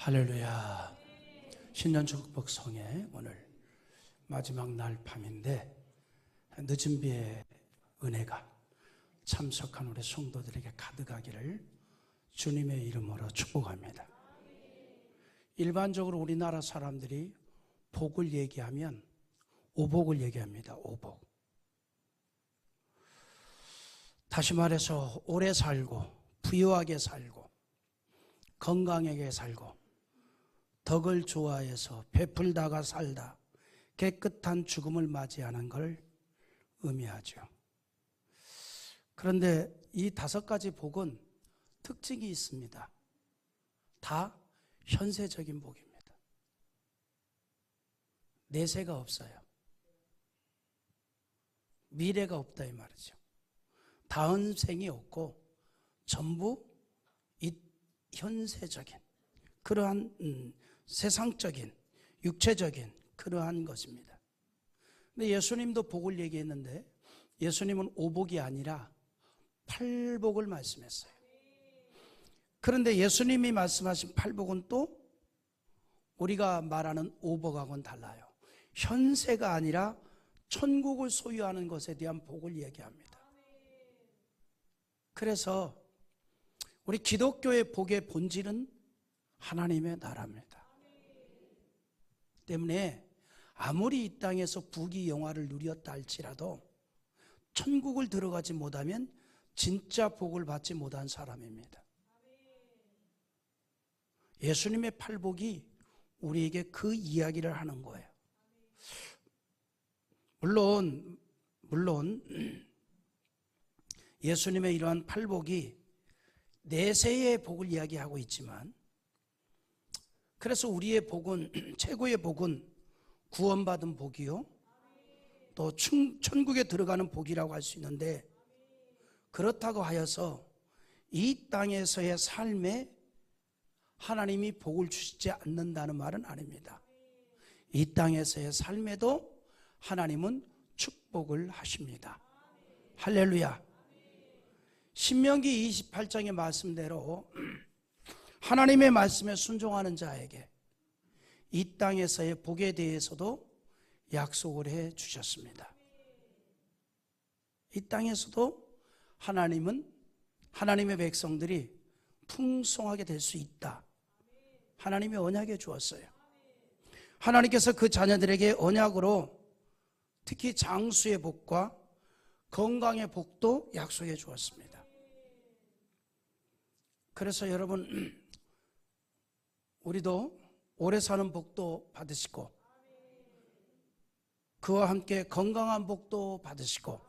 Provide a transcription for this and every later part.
할렐루야. 신년 축복 성회 오늘 마지막 날 밤인데 늦은 비의 은혜가 참석한 우리 성도들에게 가득하기를 주님의 이름으로 축복합니다. 일반적으로 우리나라 사람들이 복을 얘기하면 오복을 얘기합니다. 오복. 다시 말해서 오래 살고 부유하게 살고 건강하게 살고 덕을 좋아해서 베풀다가 살다 깨끗한 죽음을 맞이하는 걸 의미하죠. 그런데 이 5가지 복은 특징이 있습니다. 다 현세적인 복입니다. 내세가 없어요. 미래가 없다 이 말이죠. 다음 생이 없고 전부 이 현세적인 그러한 세상적인 육체적인 그러한 것입니다. 근데 예수님도 복을 얘기했는데 예수님은 오복이 아니라 팔복을 말씀했어요. 그런데 예수님이 말씀하신 팔복은 또 우리가 말하는 오복하고는 달라요. 현세가 아니라 천국을 소유하는 것에 대한 복을 얘기합니다. 그래서 우리 기독교의 복의 본질은 하나님의 나라입니다. 때문에 아무리 이 땅에서 부귀 영화를 누렸다 할지라도 천국을 들어가지 못하면 진짜 복을 받지 못한 사람입니다. 예수님의 팔복이 우리에게 그 이야기를 하는 거예요. 물론 예수님의 이러한 팔복이 내세의 복을 이야기하고 있지만 그래서 우리의 복은 최고의 복은 구원받은 복이요 또 천국에 들어가는 복이라고 할 수 있는데 그렇다고 하여서 이 땅에서의 삶에 하나님이 복을 주시지 않는다는 말은 아닙니다. 이 땅에서의 삶에도 하나님은 축복을 하십니다. 할렐루야. 신명기 28장의 말씀대로 하나님의 말씀에 순종하는 자에게 이 땅에서의 복에 대해서도 약속을 해 주셨습니다. 이 땅에서도 하나님의 백성들이 풍성하게 될 수 있다. 하나님이 언약해 주었어요. 하나님께서 그 자녀들에게 언약으로 특히 장수의 복과 건강의 복도 약속해 주었습니다. 그래서 여러분 우리도 오래 사는 복도 받으시고 그와 함께 건강한 복도 받으시고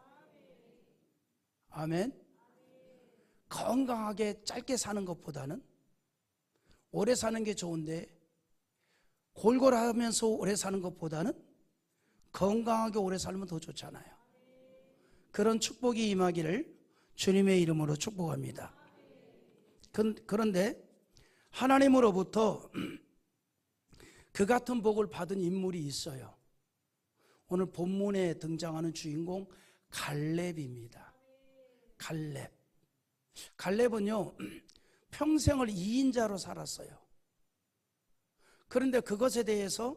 아멘. 건강하게 짧게 사는 것보다는 오래 사는 게 좋은데 골골하면서 오래 사는 것보다는 건강하게 오래 살면 더 좋잖아요. 그런 축복이 임하기를 주님의 이름으로 축복합니다. 그런데 하나님으로부터 그 같은 복을 받은 인물이 있어요. 오늘 본문에 등장하는 주인공 갈렙입니다. 갈렙은요 평생을 2인자로 살았어요. 그런데 그것에 대해서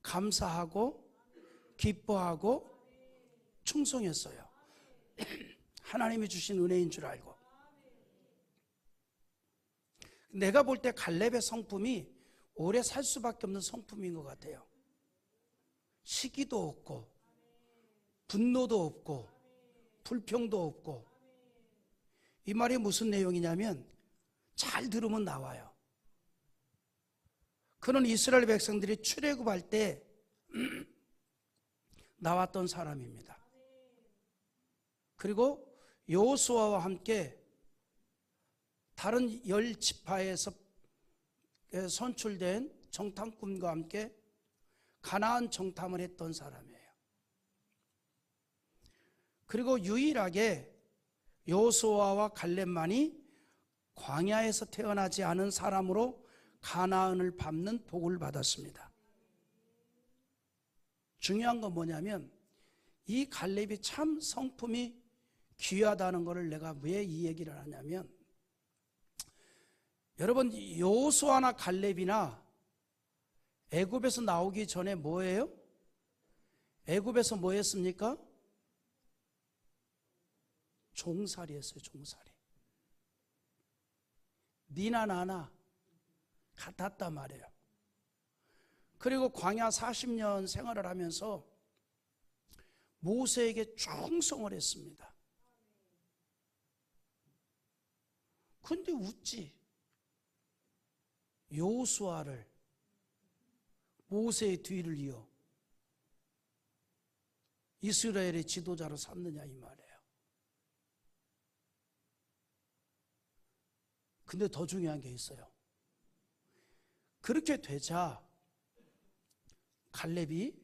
감사하고 기뻐하고 충성했어요. 하나님이 주신 은혜인 줄 알고. 내가 볼 때 갈렙의 성품이 오래 살 수밖에 없는 성품인 것 같아요. 시기도 없고 분노도 없고 불평도 없고. 이 말이 무슨 내용이냐면 잘 들으면 나와요. 그는 이스라엘 백성들이 출애굽할 때 나왔던 사람입니다. 그리고 여호수아와 함께 다른 10지파에서 선출된 정탐꾼과 함께 가나안 정탐을 했던 사람이에요. 그리고 유일하게 여호수아와 갈렙만이 광야에서 태어나지 않은 사람으로 가나안을 밟는 복을 받았습니다. 중요한 건 뭐냐면 이 갈렙이 참 성품이 귀하다는 것을 내가 왜 이 얘기를 하냐면 여러분, 여호수아나 갈렙이나 애굽에서 나오기 전에 뭐예요? 애굽에서 뭐 했습니까? 종살이 했어요. 종살이. 니나 나나 같았단 말이에요. 그리고 광야 40년 생활을 하면서 모세에게 충성을 했습니다. 근데 웃지. 여호수아를 모세의 뒤를 이어 이스라엘의 지도자로 삼느냐 이 말이에요. 근데 더 중요한 게 있어요. 그렇게 되자 갈렙이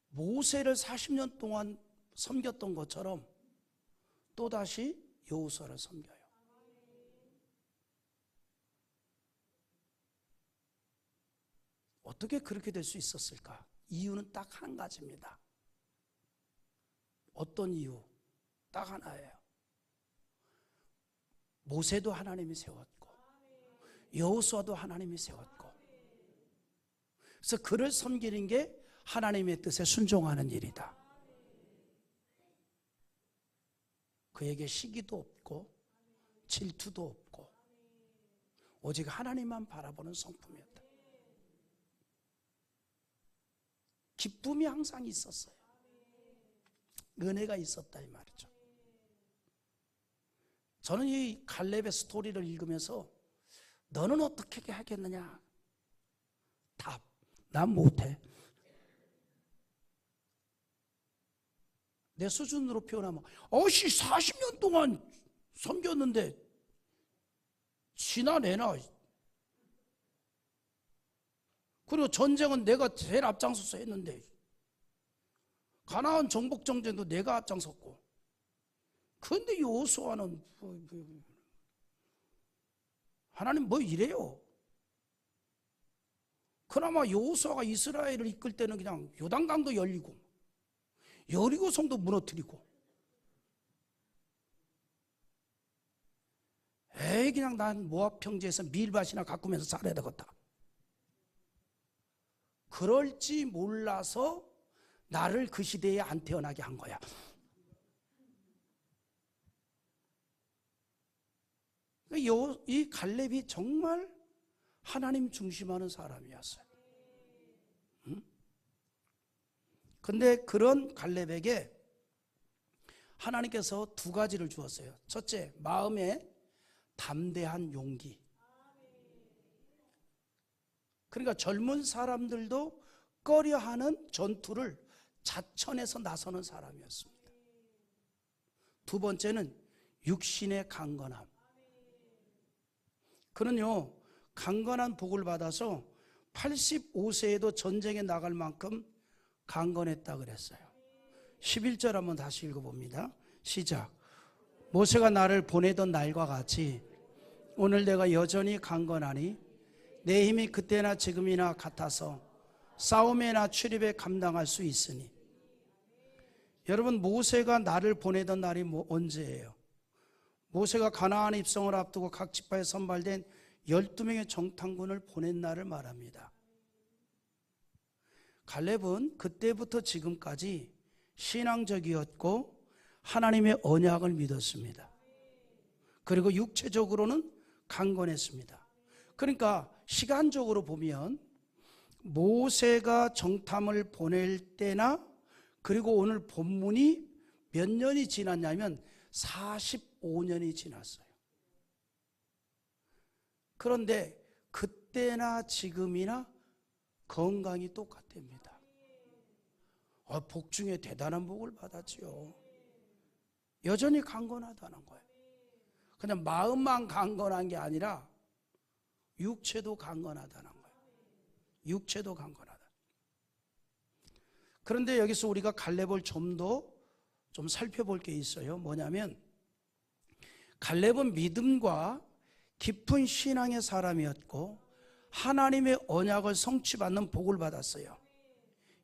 모세를 40년 동안 섬겼던 것처럼 또다시 여호수아를 섬겨요. 어떻게 그렇게 될 수 있었을까? 이유는 딱 한 가지입니다. 어떤 이유? 딱 하나예요. 모세도 하나님이 세웠고 여호수아도 하나님이 세웠고, 그래서 그를 섬기는 게 하나님의 뜻에 순종하는 일이다. 그에게 시기도 없고 질투도 없고 오직 하나님만 바라보는 성품이었다. 기쁨이 항상 있었어요. 은혜가 있었다 이 말이죠. 저는 이 갈렙의 스토리를 읽으면서 너는 어떻게 하겠느냐? 답, 난 못해. 내 수준으로 표현하면 40년 동안 섬겼는데 지나내나. 그리고 전쟁은 내가 제일 앞장서서 했는데, 가나안 정복 전쟁도 내가 앞장섰고, 그런데 여호수아는 하나님 뭐 이래요? 그나마 여호수아가 이스라엘을 이끌 때는 그냥 요단강도 열리고 여리고성도 무너뜨리고, 그냥 난 모압 평지에서 밀밭이나 가꾸면서 살아야 되겠다. 그럴지 몰라서 나를 그 시대에 안 태어나게 한 거야. 이 갈렙이 정말 하나님 중심하는 사람이었어요. 근데 그런 갈렙에게 하나님께서 두 가지를 주었어요. 첫째, 마음에 담대한 용기. 그러니까 젊은 사람들도 꺼려하는 전투를 자천해서 나서는 사람이었습니다. 두 번째는 육신의 강건함. 그는요, 강건한 복을 받아서 85세에도 전쟁에 나갈 만큼 강건했다 그랬어요. 11절 한번 다시 읽어봅니다. 시작. 모세가 나를 보내던 날과 같이 오늘 내가 여전히 강건하니 내 힘이 그때나 지금이나 같아서 싸움에나 출입에 감당할 수 있으니. 여러분, 모세가 나를 보내던 날이 언제예요? 모세가 가나안 입성을 앞두고 각 지파에 선발된 12명의 정탐군을 보낸 날을 말합니다. 갈렙은 그때부터 지금까지 신앙적이었고 하나님의 언약을 믿었습니다. 그리고 육체적으로는 강건했습니다. 그러니까 시간적으로 보면 모세가 정탐을 보낼 때나, 그리고 오늘 본문이 몇 년이 지났냐면 45년이 지났어요. 그런데 그때나 지금이나 건강이 똑같답니다. 복 중에 대단한 복을 받았지요. 여전히 강건하다는 거예요. 그냥 마음만 강건한 게 아니라 육체도 강건하다는 거예요. 육체도 강건하다. 그런데 여기서 우리가 갈렙을 좀 살펴볼 게 있어요. 뭐냐면 갈렙은 믿음과 깊은 신앙의 사람이었고 하나님의 언약을 성취받는 복을 받았어요.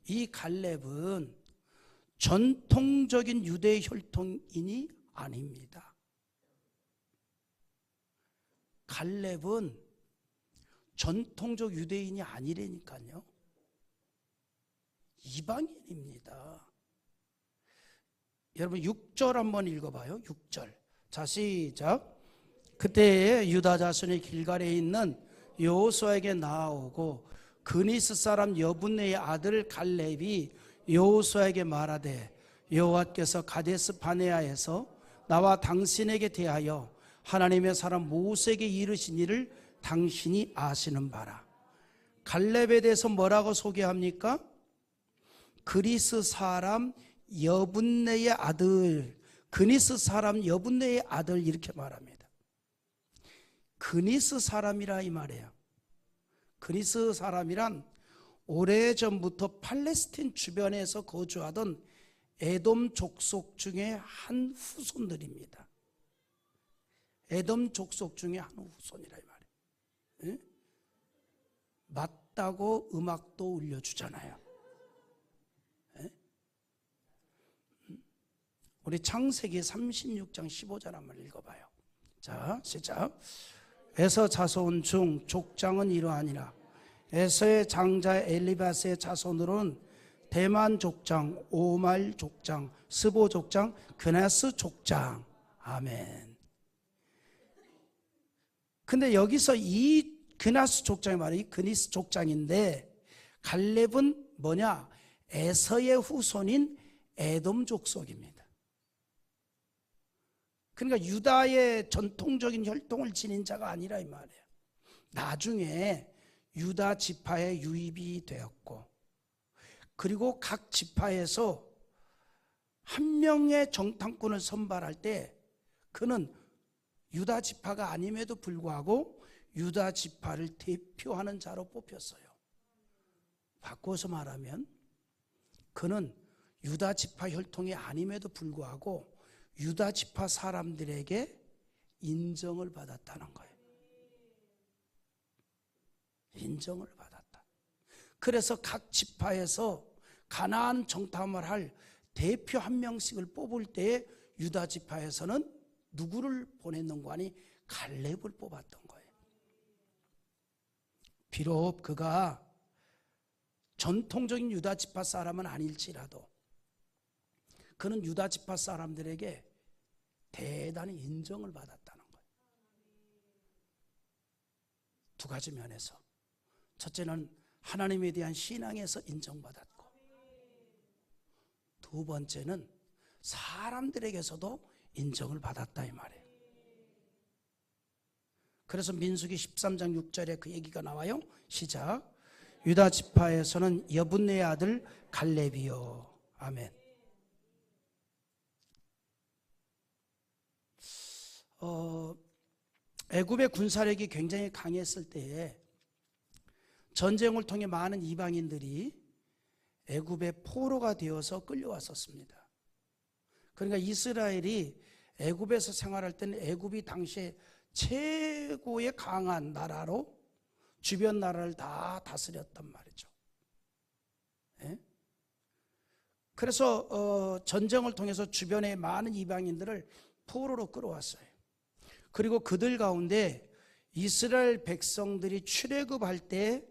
이 갈렙은 전통적인 유대 혈통인이 아닙니다. 갈렙은 전통적 유대인이 아니라니까요. 이방인입니다. 여러분 6절 한번 읽어봐요. 6절. 자, 시작. 그때 유다 자손이 길갈에 있는 여호수아에게 나아오고 그니스 사람 여분네의 아들 갈렙이 여호수아에게 말하되 여호와께서 가데스 바네아에서 나와 당신에게 대하여 하나님의 사람 모세에게 이르신 일을 당신이 아시는 바라. 갈렙에 대해서 뭐라고 소개합니까? 그니스 사람 여분네의 아들, 그니스 사람 여분네의 아들 이렇게 말합니다. 그니스 사람이라 이 말이에요. 그니스 사람이란 오래전부터 팔레스틴 주변에서 거주하던 에돔 족속 중에 한 후손들입니다. 에돔 족속 중에 한 후손이라 이 말이에요. 예? 맞다고 음악도 울려주잖아요. 예? 우리 창세기 36장 15절 한번 읽어봐요. 자, 시작. 에서 자손 중 족장은 이러하니라. 에서의 장자 엘리바스의 자손으로는 대만 족장, 오말 족장, 스보 족장, 그나스 족장. 아멘. 근데 여기서 이 그나스 족장이 말이 그니스 족장인데 갈렙은 뭐냐? 에서의 후손인 에돔 족속입니다. 그러니까 유다의 전통적인 혈통을 지닌 자가 아니라 이 말이에요. 나중에 유다 지파에 유입이 되었고, 그리고 각 지파에서 한 명의 정탐꾼을 선발할 때 그는 유다 지파가 아님에도 불구하고 유다 지파를 대표하는 자로 뽑혔어요. 바꿔서 말하면 그는 유다 지파 혈통이 아님에도 불구하고 유다 지파 사람들에게 인정을 받았다는 거예요. 인정을 받았다. 그래서 각 지파에서 가나안 정탐을 할 대표 한 명씩을 뽑을 때에 유다 지파에서는 누구를 보냈는가 하니 갈렙을 뽑았던 거예요. 비록 그가 전통적인 유다 지파 사람은 아닐지라도 그는 유다 지파 사람들에게 대단히 인정을 받았다는 거예요. 두 가지 면에서. 첫째는 하나님에 대한 신앙에서 인정받았고, 두 번째는 사람들에게서도 인정을 받았다 이 말이에요. 그래서 민수기 13장 6절에 그 얘기가 나와요. 시작. 유다 지파에서는 여분네의 아들 갈렙이요. 아멘. 애굽의 군사력이 굉장히 강했을 때에 전쟁을 통해 많은 이방인들이 애굽의 포로가 되어서 끌려왔었습니다. 그러니까 이스라엘이 애굽에서 생활할 때는 애굽이 당시에 최고의 강한 나라로 주변 나라를 다 다스렸단 말이죠. 예? 그래서 전쟁을 통해서 주변의 많은 이방인들을 포로로 끌어왔어요. 그리고 그들 가운데 이스라엘 백성들이 출애굽할 때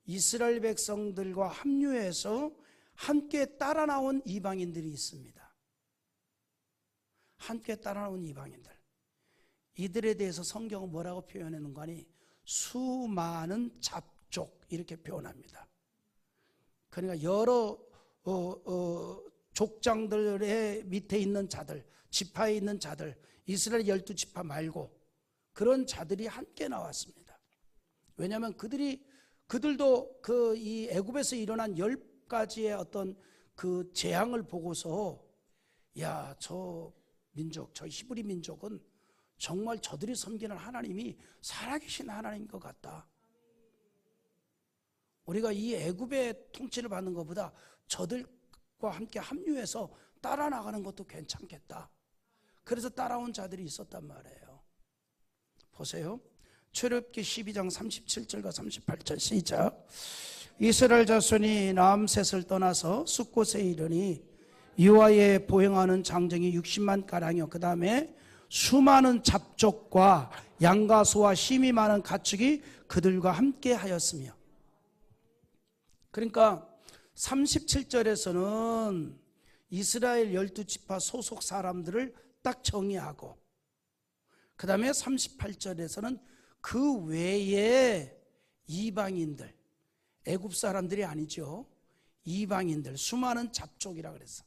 이스라엘 백성들과 합류해서 함께 따라 나온 이방인들이 있습니다. 함께 따라 나온 이방인들. 이들에 대해서 성경은 뭐라고 표현하는가 하니 수많은 잡족 이렇게 표현합니다. 그러니까 여러 족장들의 밑에 있는 자들, 지파에 있는 자들, 이스라엘 12지파 말고 그런 자들이 함께 나왔습니다. 왜냐하면 그들도 이 애굽에서 일어난 10가지의 어떤 그 재앙을 보고서 야, 저 민족, 저 히브리 민족은 정말 저들이 섬기는 하나님이 살아계신 하나님인 것 같다. 우리가 이 애굽의 통치를 받는 것보다 저들과 함께 합류해서 따라 나가는 것도 괜찮겠다. 그래서 따라온 자들이 있었단 말이에요. 보세요. 출애굽기 12장 37절과 38절 시작. 이스라엘 자손이 남셋을 떠나서 숫곳에 이르니 여호와의 보행하는 장정이 60만 가량이요. 그 다음에 수많은 잡족과 양과 소와 힘이 많은 가축이 그들과 함께 하였으며. 그러니까 37절에서는 이스라엘 12지파 소속 사람들을 딱 정의하고, 그 다음에 38절에서는 그 외에 이방인들, 애굽 사람들이 아니죠, 이방인들, 수많은 잡족이라 그랬어.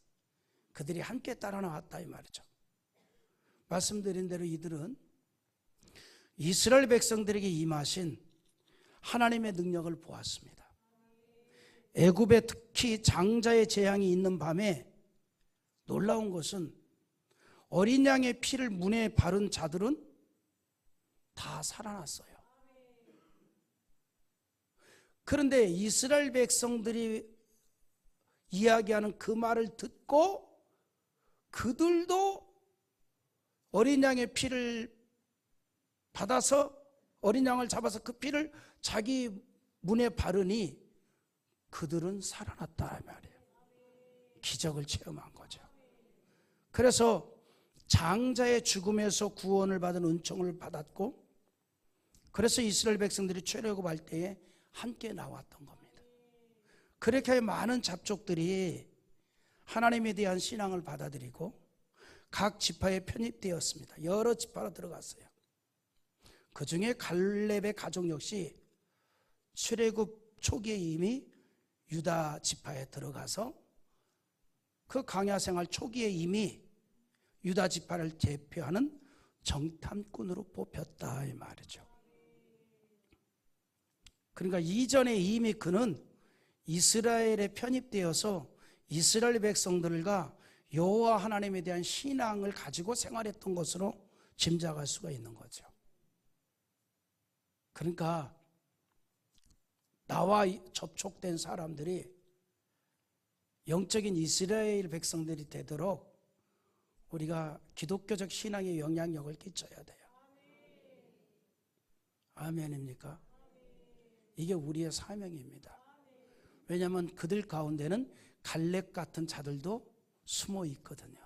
그들이 함께 따라 나왔다 이 말이죠. 말씀드린 대로 이들은 이스라엘 백성들에게 임하신 하나님의 능력을 보았습니다. 애굽에 특히 장자의 재앙이 있는 밤에 놀라운 것은 어린 양의 피를 문에 바른 자들은 다 살아났어요. 그런데 이스라엘 백성들이 이야기하는 그 말을 듣고 그들도 어린 양의 피를 받아서, 어린 양을 잡아서 그 피를 자기 문에 바르니 그들은 살아났다 이 말이에요. 기적을 체험한 거죠. 그래서 장자의 죽음에서 구원을 받은 은총을 받았고, 그래서 이스라엘 백성들이 출애굽할 때에 함께 나왔던 겁니다. 그렇게 많은 잡족들이 하나님에 대한 신앙을 받아들이고 각 지파에 편입되었습니다. 여러 지파로 들어갔어요. 그 중에 갈렙의 가족 역시 출애굽 초기에 이미 유다 지파에 들어가서 그 광야 생활 초기에 이미 유다 지파를 대표하는 정탐꾼으로 뽑혔다 이 말이죠. 그러니까 이전에 이미 그는 이스라엘에 편입되어서 이스라엘 백성들과 여호와 하나님에 대한 신앙을 가지고 생활했던 것으로 짐작할 수가 있는 거죠. 그러니까 나와 접촉된 사람들이 영적인 이스라엘 백성들이 되도록 우리가 기독교적 신앙에 영향력을 끼쳐야 돼요. 아멘입니까? 이게 우리의 사명입니다. 왜냐하면 그들 가운데는 갈렙 같은 자들도 숨어 있거든요.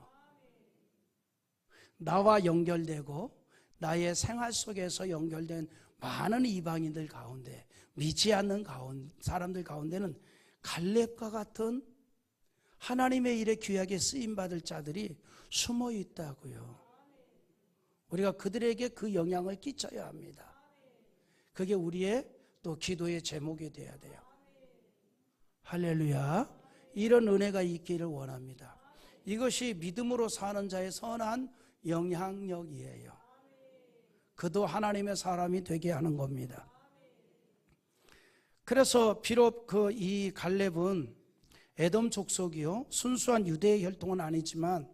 나와 연결되고 나의 생활 속에서 연결된 많은 이방인들 가운데, 믿지 않는 사람들 가운데는 갈렙과 같은 하나님의 일에 귀하게 쓰임받을 자들이 숨어 있다고요. 우리가 그들에게 그 영향을 끼쳐야 합니다. 그게 우리의 또 기도의 제목이 돼야 돼요. 할렐루야. 이런 은혜가 있기를 원합니다. 이것이 믿음으로 사는 자의 선한 영향력이에요. 그도 하나님의 사람이 되게 하는 겁니다. 그래서 비록 이 갈렙은 에돔 족속이요, 순수한 유대의 혈통은 아니지만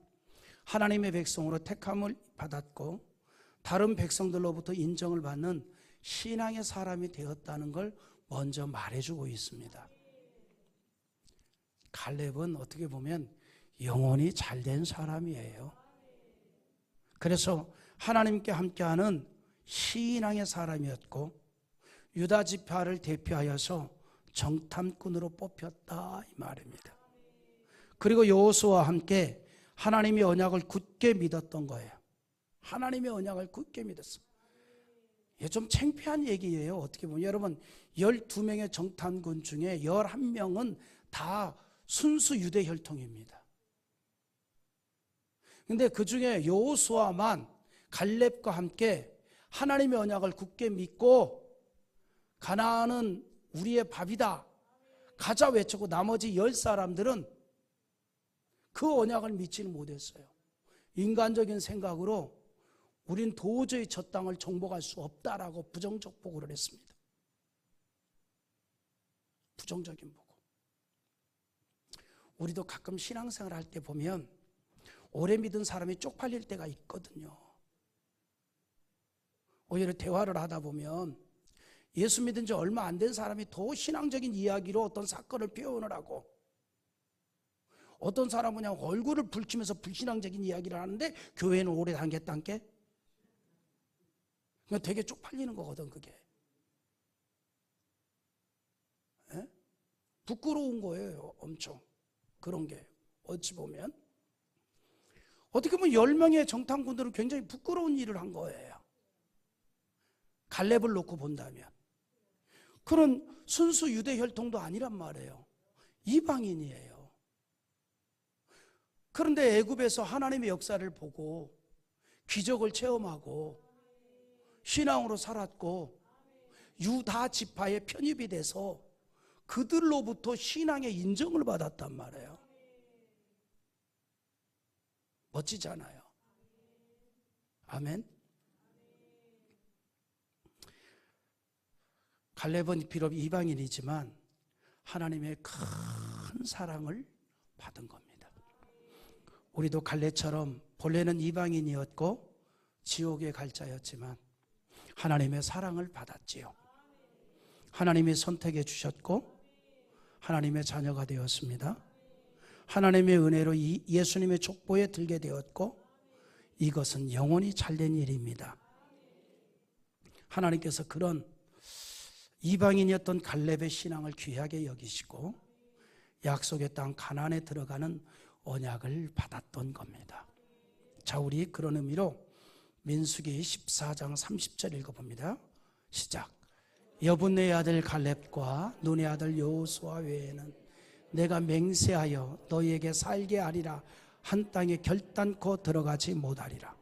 하나님의 백성으로 택함을 받았고 다른 백성들로부터 인정을 받는 신앙의 사람이 되었다는 걸 먼저 말해주고 있습니다. 갈렙은 어떻게 보면 영혼이 잘된 사람이에요. 그래서 하나님께 함께하는 신앙의 사람이었고 유다 지파를 대표하여서 정탐꾼으로 뽑혔다 이 말입니다. 그리고 여호수아와 함께 하나님의 언약을 굳게 믿었던 거예요. 하나님의 언약을 굳게 믿었어요. 이게 좀 창피한 얘기예요. 어떻게 보면 여러분 12명의 정탐꾼 중에 11명은 다 순수 유대 혈통입니다. 근데 그 중에 여호수아만 갈렙과 함께 하나님의 언약을 굳게 믿고 가나안은 우리의 밥이다 가자 외쳤고 나머지 10사람들은 그 언약을 믿지는 못했어요. 인간적인 생각으로 우린 도저히 저 땅을 정복할 수 없다라고 부정적 보고를 했습니다. 부정적인 보고. 우리도 가끔 신앙생활 할 때 보면 오래 믿은 사람이 쪽팔릴 때가 있거든요. 오히려 대화를 하다 보면 예수 믿은 지 얼마 안 된 사람이 더 신앙적인 이야기로 어떤 사건을 표현을 하고, 어떤 사람은 그냥 얼굴을 붉히면서 불신앙적인 이야기를 하는데 교회는 오래 다녔단 게 그냥 되게 쪽팔리는 거거든. 그게 에? 부끄러운 거예요. 엄청. 그런 게 어찌 보면 어떻게 보면 10명의 정탐꾼들은 굉장히 부끄러운 일을 한 거예요. 갈렙을 놓고 본다면. 그런 순수 유대 혈통도 아니란 말이에요. 이방인이에요. 그런데 애굽에서 하나님의 역사를 보고 기적을 체험하고 신앙으로 살았고 유다 지파에 편입이 돼서 그들로부터 신앙의 인정을 받았단 말이에요. 멋지잖아요. 아멘. 갈렙은 비록 이방인이지만 하나님의 큰 사랑을 받은 겁니다. 우리도 갈렙처럼 본래는 이방인이었고 지옥에 갈 자였지만 하나님의 사랑을 받았지요. 하나님이 선택해 주셨고 하나님의 자녀가 되었습니다. 하나님의 은혜로 예수님의 족보에 들게 되었고 이것은 영원히 잘된 일입니다. 하나님께서 그런 이방인이었던 갈렙의 신앙을 귀하게 여기시고 약속의 땅 가나안에 들어가는 언약을 받았던 겁니다. 자, 우리 그런 의미로 민수기 14장 30절 읽어봅니다. 시작. 여분네 아들 갈렙과 눈의 아들 여호수아 외에는 내가 맹세하여 너희에게 살게 하리라 한 땅에 결단코 들어가지 못하리라.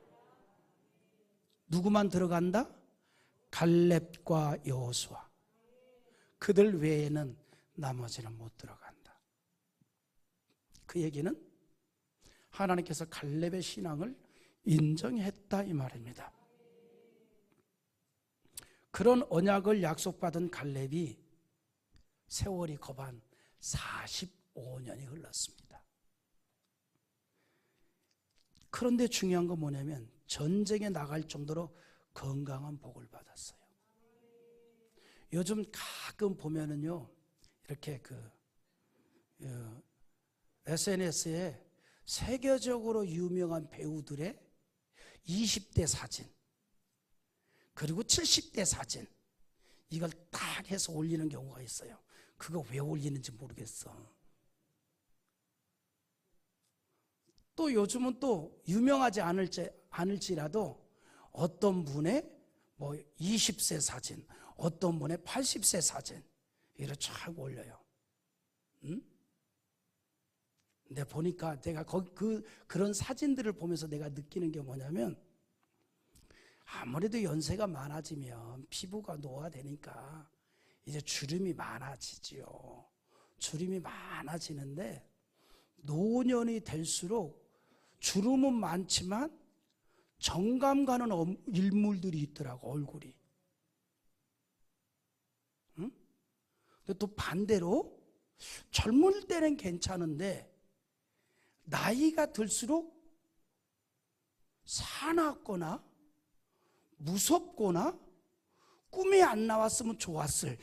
누구만 들어간다? 갈렙과 여호수아. 그들 외에는 나머지는 못 들어간다. 그 얘기는 하나님께서 갈렙의 신앙을 인정했다 이 말입니다. 그런 언약을 약속받은 갈렙이 세월이 거반 45년이 흘렀습니다. 그런데 중요한 건 뭐냐면 전쟁에 나갈 정도로 건강한 복을 받았어요. 요즘 가끔 보면은요, 이렇게 SNS에 세계적으로 유명한 배우들의 20대 사진, 그리고 70대 사진, 이걸 딱 해서 올리는 경우가 있어요. 그거 왜 올리는지 모르겠어. 또 요즘은 또 유명하지 않을지라도 어떤 분의 20세 사진, 어떤 분의 80세 사진, 이렇게 쫙 올려요. 응? 근데 보니까 내가 그런 사진들을 보면서 내가 느끼는 게 뭐냐면, 아무래도 연세가 많아지면 피부가 노화되니까 이제 주름이 많아지지요. 주름이 많아지는데 노년이 될수록 주름은 많지만 정감 가는 일물들이 있더라고, 얼굴이. 응? 근데 또 반대로 젊을 때는 괜찮은데 나이가 들수록 사납거나 무섭거나 꿈에 안 나왔으면 좋았을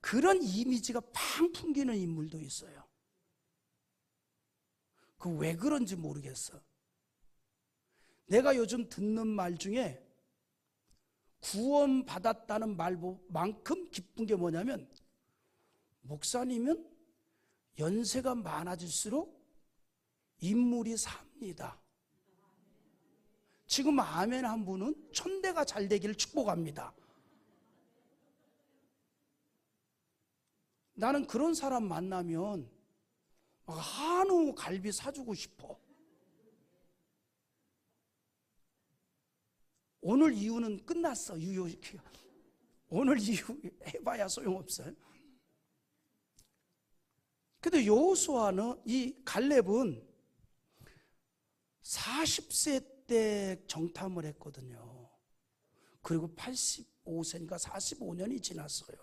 그런 이미지가 팡 풍기는 인물도 있어요. 그 왜 그런지 모르겠어. 내가 요즘 듣는 말 중에 구원 받았다는 말만큼 기쁜 게 뭐냐면, 목사님은 연세가 많아질수록 인물이 삽니다. 지금 아멘 한 분은 천대가 잘 되기를 축복합니다. 나는 그런 사람 만나면 한우 갈비 사주고 싶어. 오늘 이후는 끝났어. 유효시키가. 오늘 이후 해봐야 소용없어요. 근데 여호수아는, 이 갈렙은 40세 때 정탐을 했거든요. 그리고 85세니까 45년이 지났어요.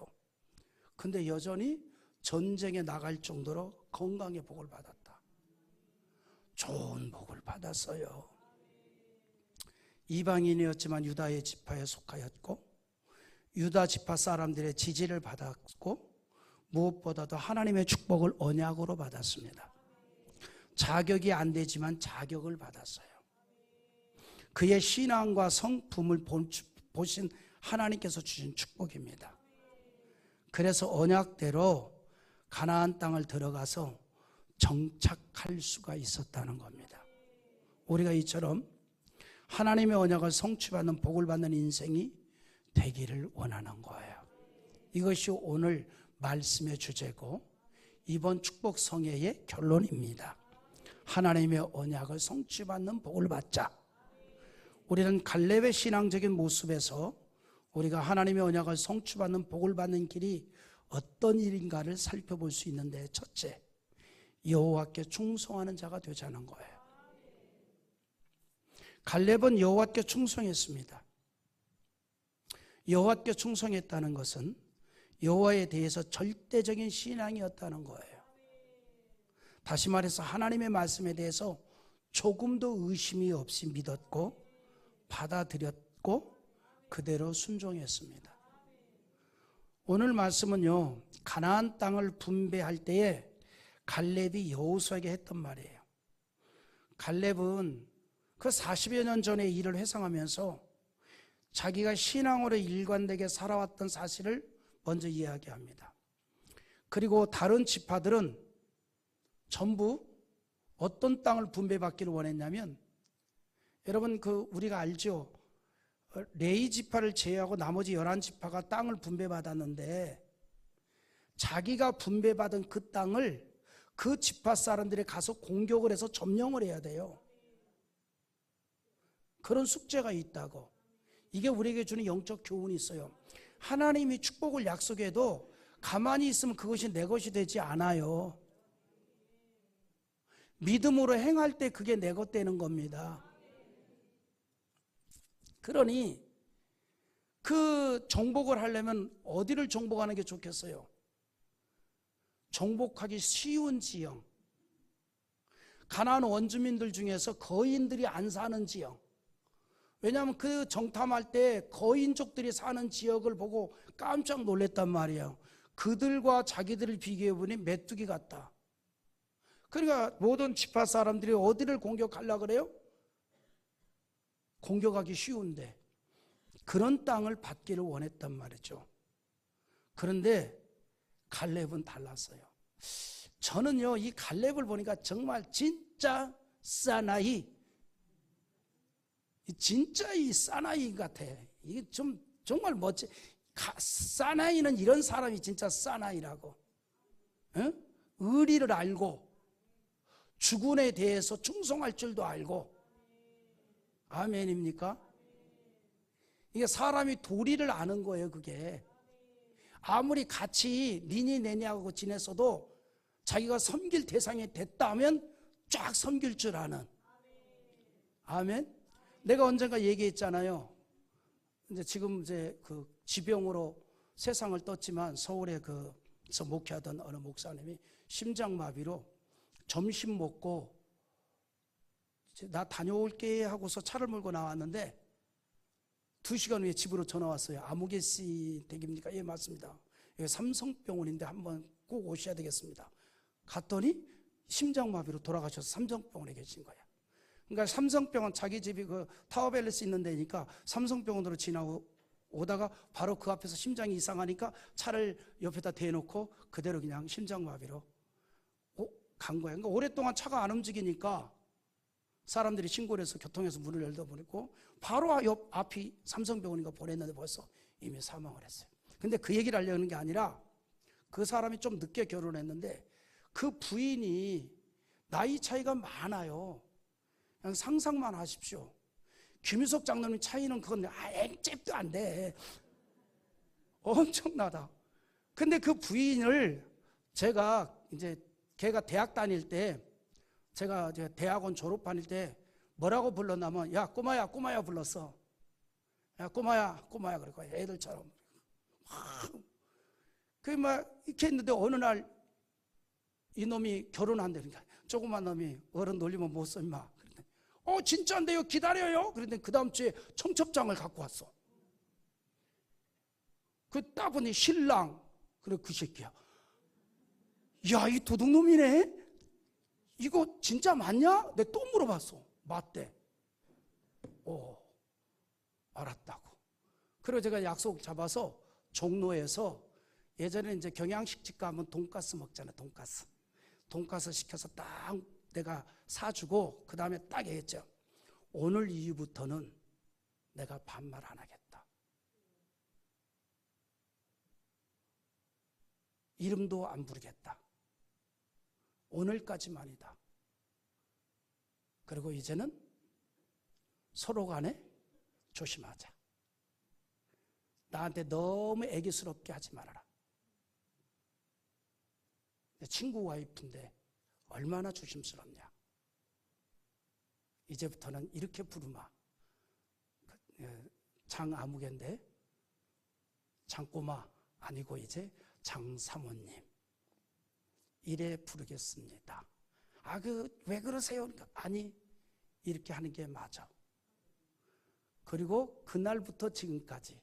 근데 여전히 전쟁에 나갈 정도로 건강의 복을 받았다. 좋은 복을 받았어요. 이방인이었지만 유다의 지파에 속하였고 유다 지파 사람들의 지지를 받았고 무엇보다도 하나님의 축복을 언약으로 받았습니다. 자격이 안 되지만 자격을 받았어요. 그의 신앙과 성품을 보신 하나님께서 주신 축복입니다. 그래서 언약대로 가나안 땅을 들어가서 정착할 수가 있었다는 겁니다. 우리가 이처럼 하나님의 언약을 성취받는 복을 받는 인생이 되기를 원하는 거예요. 이것이 오늘 말씀의 주제고 이번 축복 성회의 결론입니다. 하나님의 언약을 성취받는 복을 받자. 우리는 갈렙의 신앙적인 모습에서 우리가 하나님의 언약을 성취받는 복을 받는 길이 어떤 일인가를 살펴볼 수 있는데, 첫째, 여호와께 충성하는 자가 되자는 거예요. 갈렙은 여호와께 충성했습니다. 여호와께 충성했다는 것은 여호와에 대해서 절대적인 신앙이었다는 거예요. 다시 말해서 하나님의 말씀에 대해서 조금도 의심이 없이 믿었고 받아들였고 그대로 순종했습니다. 오늘 말씀은요, 가나안 땅을 분배할 때에 갈렙이 여호수아에게 했던 말이에요. 갈렙은 그 40여 년 전의 일을 회상하면서 자기가 신앙으로 일관되게 살아왔던 사실을 먼저 이야기합니다. 그리고 다른 지파들은 전부 어떤 땅을 분배받기를 원했냐면, 여러분 우리가 알죠? 레위 지파를 제외하고 나머지 11지파가 땅을 분배받았는데 자기가 분배받은 그 땅을 그 지파 사람들이 가서 공격을 해서 점령을 해야 돼요. 그런 숙제가 있다고. 이게 우리에게 주는 영적 교훈이 있어요. 하나님이 축복을 약속해도 가만히 있으면 그것이 내 것이 되지 않아요. 믿음으로 행할 때 그게 내 것 되는 겁니다. 그러니 그 정복을 하려면 어디를 정복하는 게 좋겠어요? 정복하기 쉬운 지형, 가나안 원주민들 중에서 거인들이 안 사는 지형. 왜냐하면 그 정탐할 때 거인족들이 사는 지역을 보고 깜짝 놀랐단 말이에요. 그들과 자기들을 비교해보니 메뚜기 같다. 그러니까 모든 지파 사람들이 어디를 공격하려고 그래요? 공격하기 쉬운데 그런 땅을 받기를 원했단 말이죠. 그런데 갈렙은 달랐어요. 저는요, 이 갈렙을 보니까 정말 진짜 사나이, 진짜 이 사나이 같아. 이게 좀 정말 멋지. 사나이는 이런 사람이 진짜 사나이라고. 응? 의리를 알고 주군에 대해서 충성할 줄도 알고. 아멘입니까? 이게 사람이 도리를 아는 거예요. 그게 아무리 같이 니니 내니하고 지냈어도 자기가 섬길 대상이 됐다면 쫙 섬길 줄 아는. 아멘. 내가 언젠가 얘기했잖아요. 이제 지금 이제 그 지병으로 세상을 떴지만 서울에 그서 목회하던 어느 목사님이 심장마비로 점심 먹고 나 다녀올게 하고서 차를 몰고 나왔는데 2시간 후에 집으로 전화 왔어요. 아무개 씨 댁입니까? 예, 맞습니다. 여기 삼성병원인데 한번 꼭 오셔야 되겠습니다. 갔더니 심장마비로 돌아가셔서 삼성병원에 계신 거야. 그러니까 삼성병원, 자기 집이 그 타워밸리스 있는 데니까 삼성병원으로 지나고 오다가 바로 그 앞에서 심장이 이상하니까 차를 옆에다 대놓고 그대로 그냥 심장마비로 간 거예요. 그러니까 오랫동안 차가 안 움직이니까 사람들이 신고를 해서 교통에서 문을 열어보니까 바로 옆 앞이 삼성병원인가 보냈는데 벌써 이미 사망을 했어요. 근데 그 얘기를 하려는 게 아니라 그 사람이 좀 늦게 결혼했는데 그 부인이 나이 차이가 많아요. 그냥 상상만 하십시오. 김유석 장로님 차이는 그건 앵잽도 안 돼. 엄청나다. 근데 그 부인을 제가 이제 걔가 대학 다닐 때 제가 대학원 졸업하닐 때 뭐라고 불렀냐면 야 꼬마야 꼬마야 불렀어. 야 꼬마야 꼬마야 그럴 거야. 애들처럼. 그게 막 이렇게 했는데 어느 날 이놈이 결혼한다니까. 조그만 놈이 어른 놀리면 못 써 임마. 진짜인데요 기다려요. 그런데 그 다음 주에 청첩장을 갖고 왔어. 그 따보니 신랑. 그래 그 새끼야. 야 이 도둑놈이네. 이거 진짜 맞냐? 내가 또 물어봤어. 맞대. 알았다고. 그래서 제가 약속 잡아서 종로에서 예전에 이제 경양식집 가면 돈가스 먹잖아요. 돈가스 시켜서 딱 내가 사주고 그 다음에 딱 했죠. 오늘 이후부터는 내가 반말 안 하겠다. 이름도 안 부르겠다. 오늘까지만이다. 그리고 이제는 서로 간에 조심하자. 나한테 너무 애기스럽게 하지 말아라. 내 친구 와이프인데 얼마나 조심스럽냐. 이제부터는 이렇게 부르마. 장아무개인데 장꼬마 아니고 이제 장사모님 이래 부르겠습니다. 왜 그러세요? 그러니까 아니 이렇게 하는 게 맞아. 그리고 그날부터 지금까지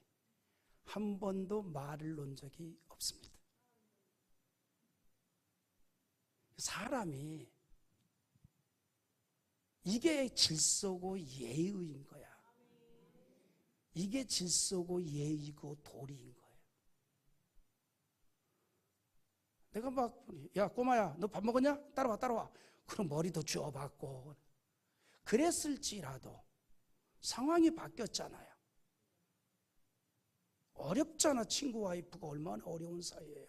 한 번도 말을 놓은 적이 없습니다. 사람이 이게 질서고 예의인 거야. 이게 질서고 예의고 도리인 거예요. 내가 막, 야 꼬마야 너 밥 먹었냐? 따라와. 그럼 머리도 쥐어박고 그랬을지라도 상황이 바뀌었잖아요. 어렵잖아. 친구 와이프가 얼마나 어려운 사이예요.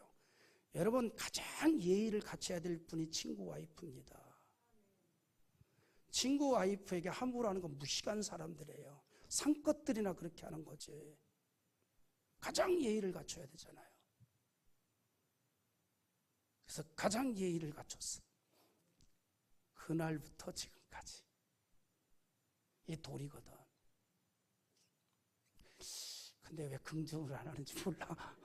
여러분 가장 예의를 갖춰야 될 분이 친구 와이프입니다. 친구 와이프에게 함부로 하는 건 무식한 사람들이에요. 상껏들이나 그렇게 하는 거지. 가장 예의를 갖춰야 되잖아요. 그래서 가장 예의를 갖췄어. 그날부터 지금까지 이 도리거든. 근데 왜 긍정을 안 하는지 몰라.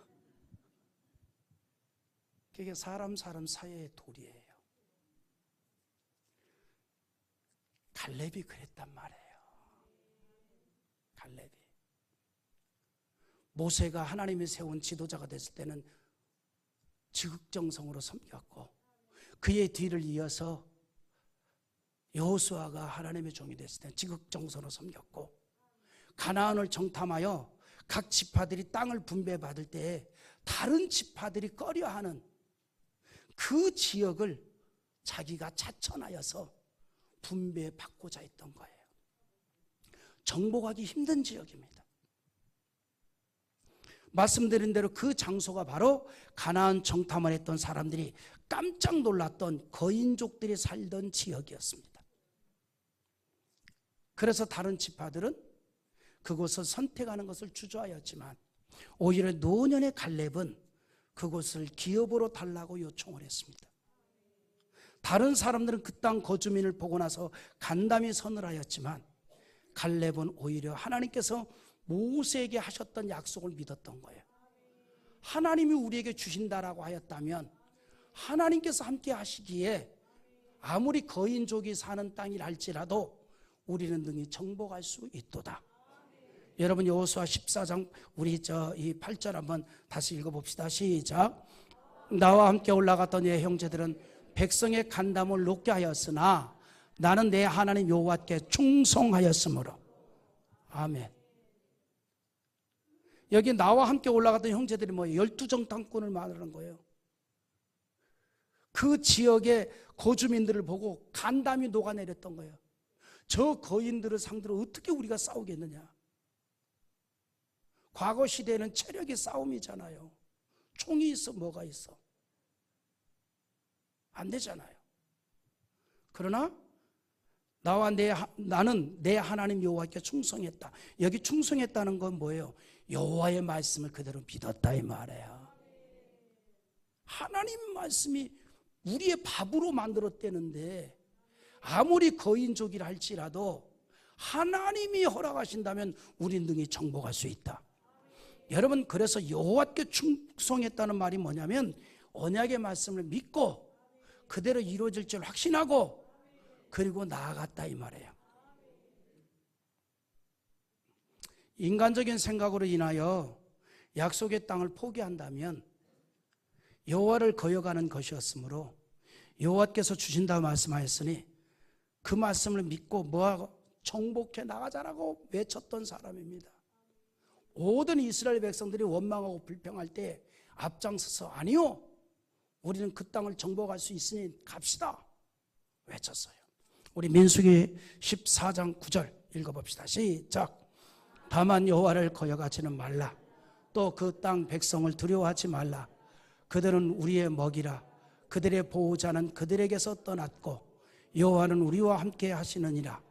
그게 사람 사이의 도리예요. 갈렙이 그랬단 말이에요. 갈렙이. 모세가 하나님이 세운 지도자가 됐을 때는 지극정성으로 섬겼고 그의 뒤를 이어서 여호수아가 하나님의 종이 됐을 때는 지극정성으로 섬겼고 가나안을 정탐하여 각 지파들이 땅을 분배받을 때에 다른 지파들이 꺼려하는 그 지역을 자기가 차천하여서 분배받고자 했던 거예요. 정복하기 힘든 지역입니다. 말씀드린 대로 그 장소가 바로 가나안 정탐을 했던 사람들이 깜짝 놀랐던 거인족들이 살던 지역이었습니다. 그래서 다른 지파들은 그곳을 선택하는 것을 주저하였지만 오히려 노년의 갈렙은 그곳을 기업으로 달라고 요청을 했습니다. 다른 사람들은 그 땅 거주민을 보고 나서 간담이 선을 하였지만 갈렙은 오히려 하나님께서 모세에게 하셨던 약속을 믿었던 거예요. 하나님이 우리에게 주신다라고 하였다면 하나님께서 함께 하시기에 아무리 거인족이 사는 땅이라 할지라도 우리는 능히 정복할 수 있도다. 여러분 여호수아 14장 우리 이 8절 한번 다시 읽어봅시다. 시작. 나와 함께 올라갔던 예 형제들은 백성의 간담을 높게 하였으나 나는 내 하나님 여호와께 충성하였으므로. 아멘. 여기 나와 함께 올라갔던 형제들이 뭐예요? 12정탐꾼을 말하는 거예요. 그 지역의 거주민들을 보고 간담이 녹아내렸던 거예요. 저 거인들을 상대로 어떻게 우리가 싸우겠느냐. 과거 시대에는 체력이 싸움이잖아요. 총이 있어 뭐가 있어. 안 되잖아요. 그러나 나는 내 하나님 여호와께 충성했다. 여기 충성했다는 건 뭐예요? 여호와의 말씀을 그대로 믿었다 이 말이에요. 하나님 말씀이 우리의 밥으로 만들었다는데 아무리 거인족이라 할지라도 하나님이 허락하신다면 우리는 능히 정복할 수 있다. 여러분 그래서 여호와께 충성했다는 말이 뭐냐면 언약의 말씀을 믿고 그대로 이루어질 줄 확신하고 그리고 나아갔다 이 말이에요. 인간적인 생각으로 인하여 약속의 땅을 포기한다면 여호와를 거역하는 것이었으므로 여호와께서 주신다 말씀하였으니 그 말씀을 믿고 뭐하고 정복해 나가자라고 외쳤던 사람입니다. 모든 이스라엘 백성들이 원망하고 불평할 때 앞장서서 아니요 우리는 그 땅을 정복할 수 있으니 갑시다 외쳤어요. 우리 민수기 14장 9절 읽어봅시다. 시작. 다만 여호와를 거역하지는 말라. 또 그 땅 백성을 두려워하지 말라. 그들은 우리의 먹이라. 그들의 보호자는 그들에게서 떠났고 여호와는 우리와 함께 하시느니라.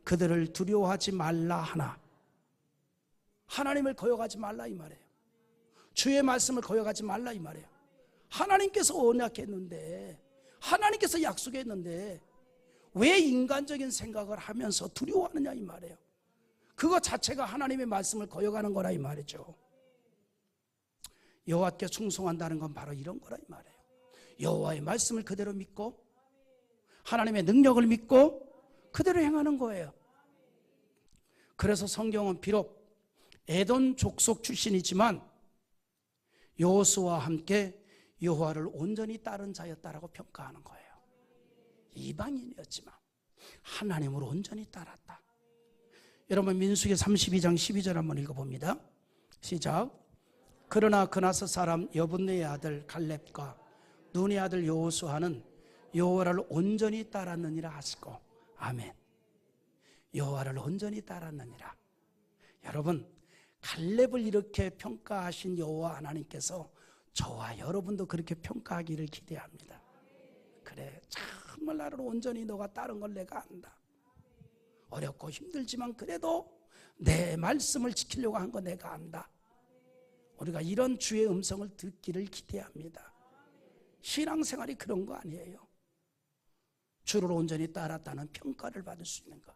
그들을 두려워하지 말라 하나. 하나님을 거역하지 말라 이 말이에요. 주의 말씀을 거역하지 말라 이 말이에요. 하나님께서 언약했는데, 하나님께서 약속했는데 왜 인간적인 생각을 하면서 두려워하느냐 이 말이에요. 그거 자체가 하나님의 말씀을 거역하는 거라 이 말이죠. 여호와께 충성한다는 건 바로 이런 거라 이 말이에요. 여호와의 말씀을 그대로 믿고 하나님의 능력을 믿고 그대로 행하는 거예요. 그래서 성경은 비록 에돔 족속 출신이지만 여호수아와 함께 여호와를 온전히 따른 자였다라고 평가하는 거예요. 이방인이었지만 하나님을 온전히 따랐다. 여러분 민수기 32장 12절 한번 읽어봅니다. 시작. 그러나 그나스 사람 여분네의 아들 갈렙과 눈의 아들 여호수아는 여호와를 온전히 따랐느니라 하시고. 아멘. 여호와를 온전히 따랐느니라. 여러분 갈렙을 이렇게 평가하신 여호와 하나님께서 저와 여러분도 그렇게 평가하기를 기대합니다. 그래, 정말 나를 온전히 너가 따른 걸 내가 안다. 어렵고 힘들지만 그래도 내 말씀을 지키려고 한 거 내가 안다. 우리가 이런 주의 음성을 듣기를 기대합니다. 신앙생활이 그런 거 아니에요. 주를 온전히 따랐다는 평가를 받을 수 있는 거.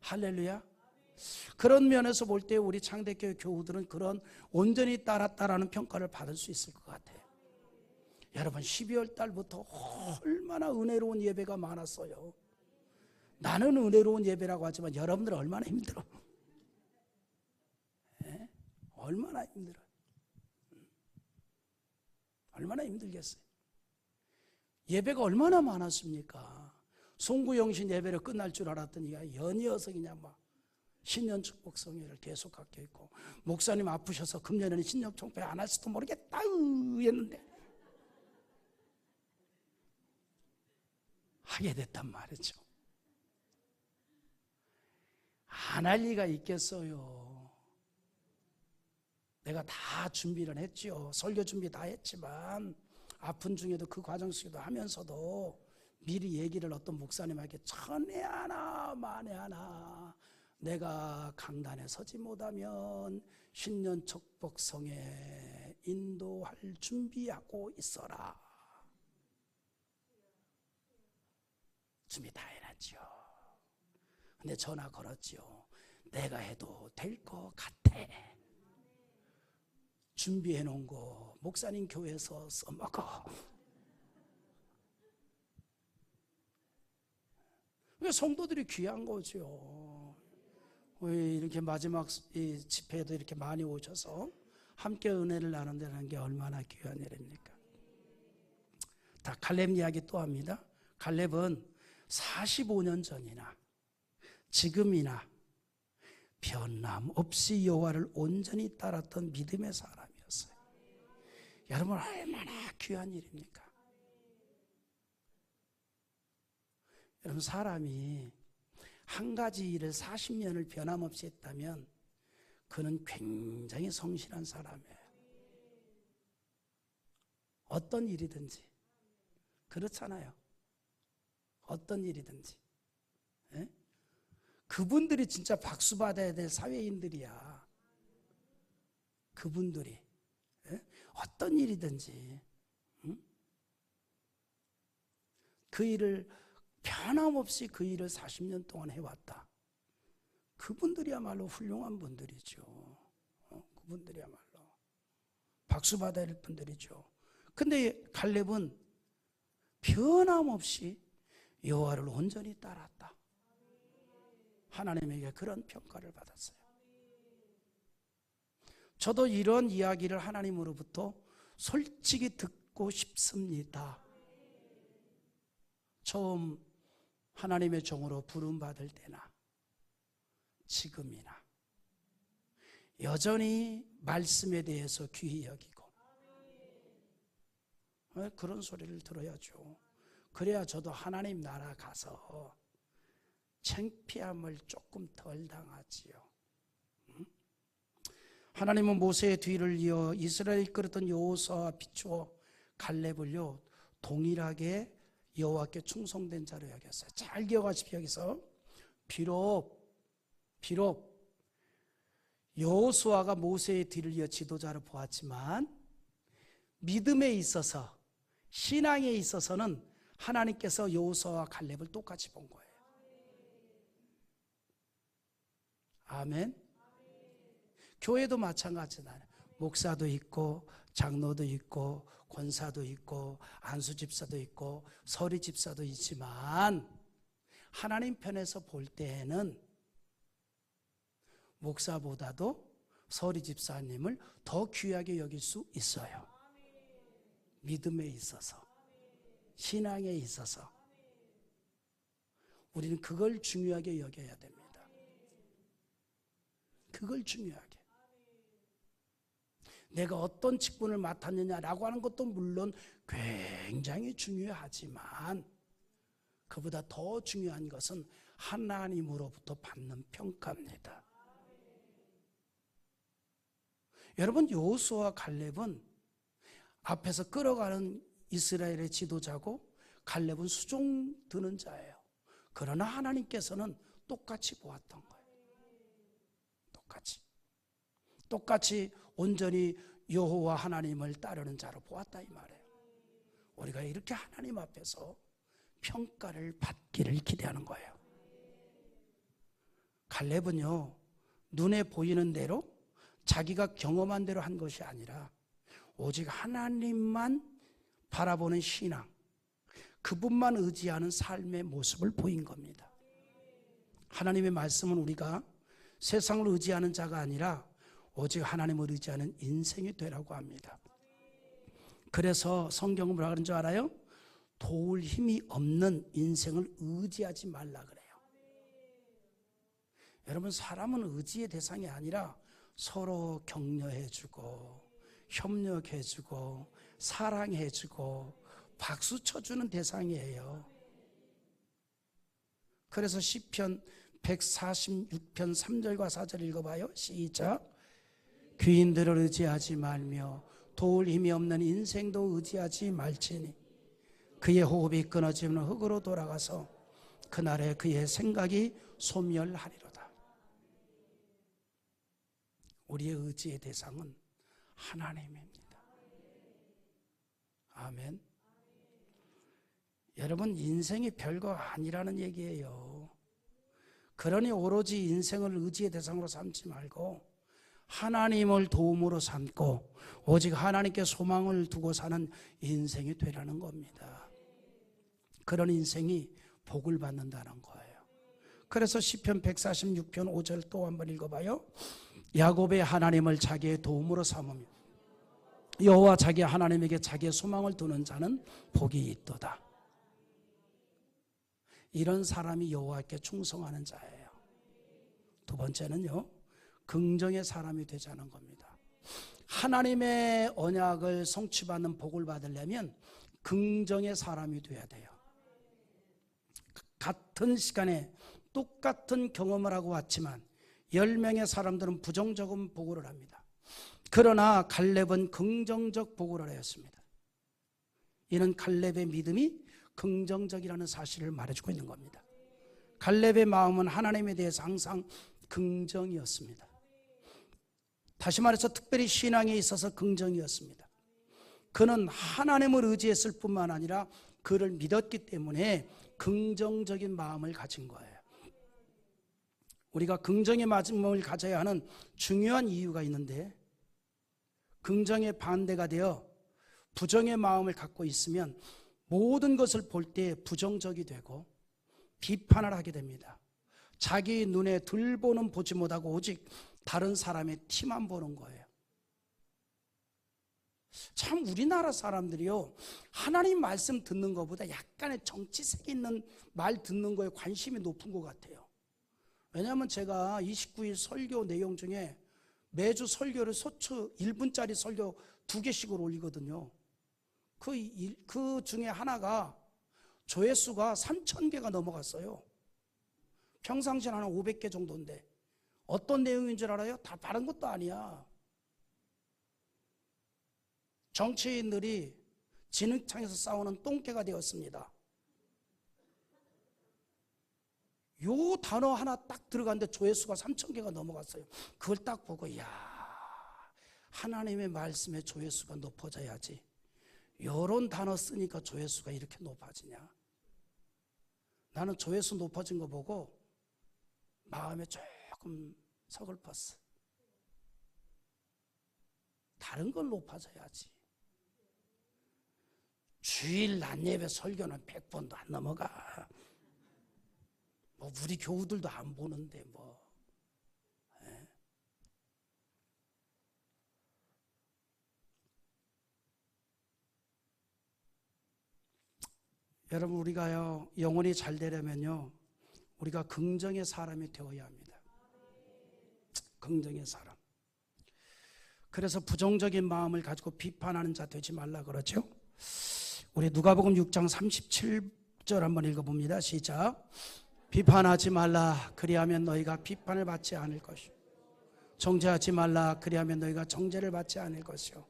할렐루야. 그런 면에서 볼 때 우리 창대교회 교우들은 그런 온전히 따랐다라는 평가를 받을 수 있을 것 같아요. 여러분 12월 달부터 얼마나 은혜로운 예배가 많았어요. 나는 은혜로운 예배라고 하지만 여러분들은 얼마나 힘들어. 네? 얼마나 힘들어. 얼마나 힘들겠어요. 예배가 얼마나 많았습니까? 송구영신 예배를 끝날 줄 알았더니 연이어서 그냥 막 신년 축복 성회를 계속 갖게 있고, 목사님 아프셔서 금년에는 신년 총회 안 할지도 모르겠다 했는데 하게 됐단 말이죠. 안 할 리가 있겠어요. 내가 다 준비를 했지요. 설교 준비 다 했지만 아픈 중에도 그 과정 속에도 하면서도 미리 얘기를 어떤 목사님에게 천에 하나 만에 하나 내가 강단에 서지 못하면 신년 축복성에 인도할 준비하고 있어라. 준비 다 해놨죠. 근데 전화 걸었죠. 내가 해도 될 것 같아. 준비해 놓은 거 목사님 교회에서 써먹어. 성도들이 귀한 거죠. 이렇게 마지막 집회에도 이렇게 많이 오셔서 함께 은혜를 나눈다는 게 얼마나 귀한 일입니까? 다 갈렙 이야기 또 합니다. 갈렙은 45년 전이나 지금이나 변함없이 여호와를 온전히 따랐던 믿음의 사람이었어요. 여러분 얼마나 귀한 일입니까? 여러분 사람이 한 가지 일을 40년을 변함없이 했다면 그는 굉장히 성실한 사람이에요. 어떤 일이든지 그렇잖아요. 어떤 일이든지. 예? 그분들이 진짜 박수 받아야 될 사회인들이야. 그분들이. 예? 어떤 일이든지. 응? 그 일을 변함없이 그 일을 40년 동안 해왔다. 그분들이야말로 훌륭한 분들이죠. 그분들이야말로 박수 받아야 할 분들이죠. 근데 갈렙은 변함없이 여호와를 온전히 따랐다. 하나님에게 그런 평가를 받았어요. 저도 이런 이야기를 하나님으로부터 솔직히 듣고 싶습니다. 처음 하나님의 종으로 부름받을 때나 지금이나 여전히 말씀에 대해서 귀히 여기고 그런 소리를 들어야죠. 그래야 저도 하나님 나라 가서 창피함을 조금 덜 당하지요. 하나님은 모세의 뒤를 이어 이스라엘 이끌었던 여호수아와 비추어 갈렙을요 동일하게 여호와께 충성된 자로 여겼어요. 잘 기억하십시오. 여기서 비록 여호수아가 모세의 뒤를 이어 지도자로 보았지만 믿음에 있어서, 신앙에 있어서는 하나님께서 여호수아와 갈렙을 똑같이 본 거예요. 아멘. 교회도 마찬가지잖아요. 목사도 있고 장로도 있고 권사도 있고 안수 집사도 있고 서리 집사도 있지만 하나님 편에서 볼 때에는 목사보다도 서리 집사님을 더 귀하게 여길 수 있어요. 믿음에 있어서, 신앙에 있어서 우리는 그걸 중요하게 여겨야 됩니다. 그걸 중요하게. 내가 어떤 직분을 맡았느냐라고 하는 것도 물론 굉장히 중요하지만 그보다 더 중요한 것은 하나님으로부터 받는 평가입니다. 여러분, 여호수아와 갈렙은 앞에서 끌어가는 이스라엘의 지도자고 갈렙은 수종 드는 자예요. 그러나 하나님께서는 똑같이 보았던 거예요. 똑같이 온전히 여호와 하나님을 따르는 자로 보았다 이 말이에요. 우리가 이렇게 하나님 앞에서 평가를 받기를 기대하는 거예요. 갈렙은요 눈에 보이는 대로 자기가 경험한 대로 한 것이 아니라 오직 하나님만 바라보는 신앙, 그분만 의지하는 삶의 모습을 보인 겁니다. 하나님의 말씀은 우리가 세상을 의지하는 자가 아니라 오직 하나님을 의지하는 인생이 되라고 합니다. 그래서 성경은 뭐라 그런 줄 알아요? 도울 힘이 없는 인생을 의지하지 말라 그래요. 여러분, 사람은 의지의 대상이 아니라 서로 격려해주고 협력해주고 사랑해주고 박수 쳐주는 대상이에요. 그래서 시편 146편 3절과 4절 읽어봐요. 시작. 귀인들을 의지하지 말며 도울 힘이 없는 인생도 의지하지 말지니 그의 호흡이 끊어지면 흙으로 돌아가서 그날에 그의 생각이 소멸하리로다. 우리의 의지의 대상은 하나님입니다. 아멘. 여러분, 인생이 별거 아니라는 얘기예요. 그러니 오로지 인생을 의지의 대상으로 삼지 말고 하나님을 도움으로 삼고 오직 하나님께 소망을 두고 사는 인생이 되라는 겁니다. 그런 인생이 복을 받는다는 거예요. 그래서 시편 146편 5절 또 한번 읽어봐요. 야곱의 하나님을 자기의 도움으로 삼으며 여호와 자기 하나님에게 자기의 소망을 두는 자는 복이 있도다. 이런 사람이 여호와께 충성하는 자예요. 두 번째는요, 긍정의 사람이 되자는 겁니다. 하나님의 언약을 성취받는 복을 받으려면 긍정의 사람이 돼야 돼요. 같은 시간에 똑같은 경험을 하고 왔지만 10명의 사람들은 부정적인 보고를 합니다. 그러나 갈렙은 긍정적 보고를 하였습니다. 이는 갈렙의 믿음이 긍정적이라는 사실을 말해주고 있는 겁니다. 갈렙의 마음은 하나님에 대해서 항상 긍정이었습니다. 다시 말해서 특별히 신앙에 있어서 긍정이었습니다. 그는 하나님을 의지했을 뿐만 아니라 그를 믿었기 때문에 긍정적인 마음을 가진 거예요. 우리가 긍정의 마음을 가져야 하는 중요한 이유가 있는데, 긍정의 반대가 되어 부정의 마음을 갖고 있으면 모든 것을 볼 때 부정적이 되고 비판을 하게 됩니다. 자기 눈에 들보는 보지 못하고 오직 다른 사람의 티만 보는 거예요. 참 우리나라 사람들이요, 하나님 말씀 듣는 것보다 약간의 정치색 있는 말 듣는 거에 관심이 높은 것 같아요. 왜냐하면 제가 29일 설교 내용 중에 매주 설교를 소추 1분짜리 설교 2개씩을 올리거든요. 그 중에 하나가 조회수가 3,000개가 넘어갔어요. 평상시에 한 500개 정도인데 어떤 내용인 줄 알아요? 다 다른 것도 아니야. 정치인들이 진흙탕에서 싸우는 똥개가 되었습니다. 요 단어 하나 딱 들어갔는데 조회수가 3,000개가 넘어갔어요. 그걸 딱 보고 이야, 하나님의 말씀에 조회수가 높아져야지 요런 단어 쓰니까 조회수가 이렇게 높아지냐. 나는 조회수 높아진 거 보고 마음에 조금 서글펐어. 다른 걸 높아져야지. 주일 낮 예배 설교는 100번도 안 넘어가. 뭐 우리 교우들도 안 보는데 뭐. 예. 여러분, 우리가요 영혼이 잘 되려면요 우리가 긍정의 사람이 되어야 합니다. 긍정의 사람. 그래서 부정적인 마음을 가지고 비판하는 자 되지 말라 그러죠. 우리 누가복음 6장 37절 한번 읽어봅니다. 시작. 비판하지 말라. 그리하면 너희가 비판을 받지 않을 것이요. 정죄하지 말라. 그리하면 너희가 정죄를 받지 않을 것이요.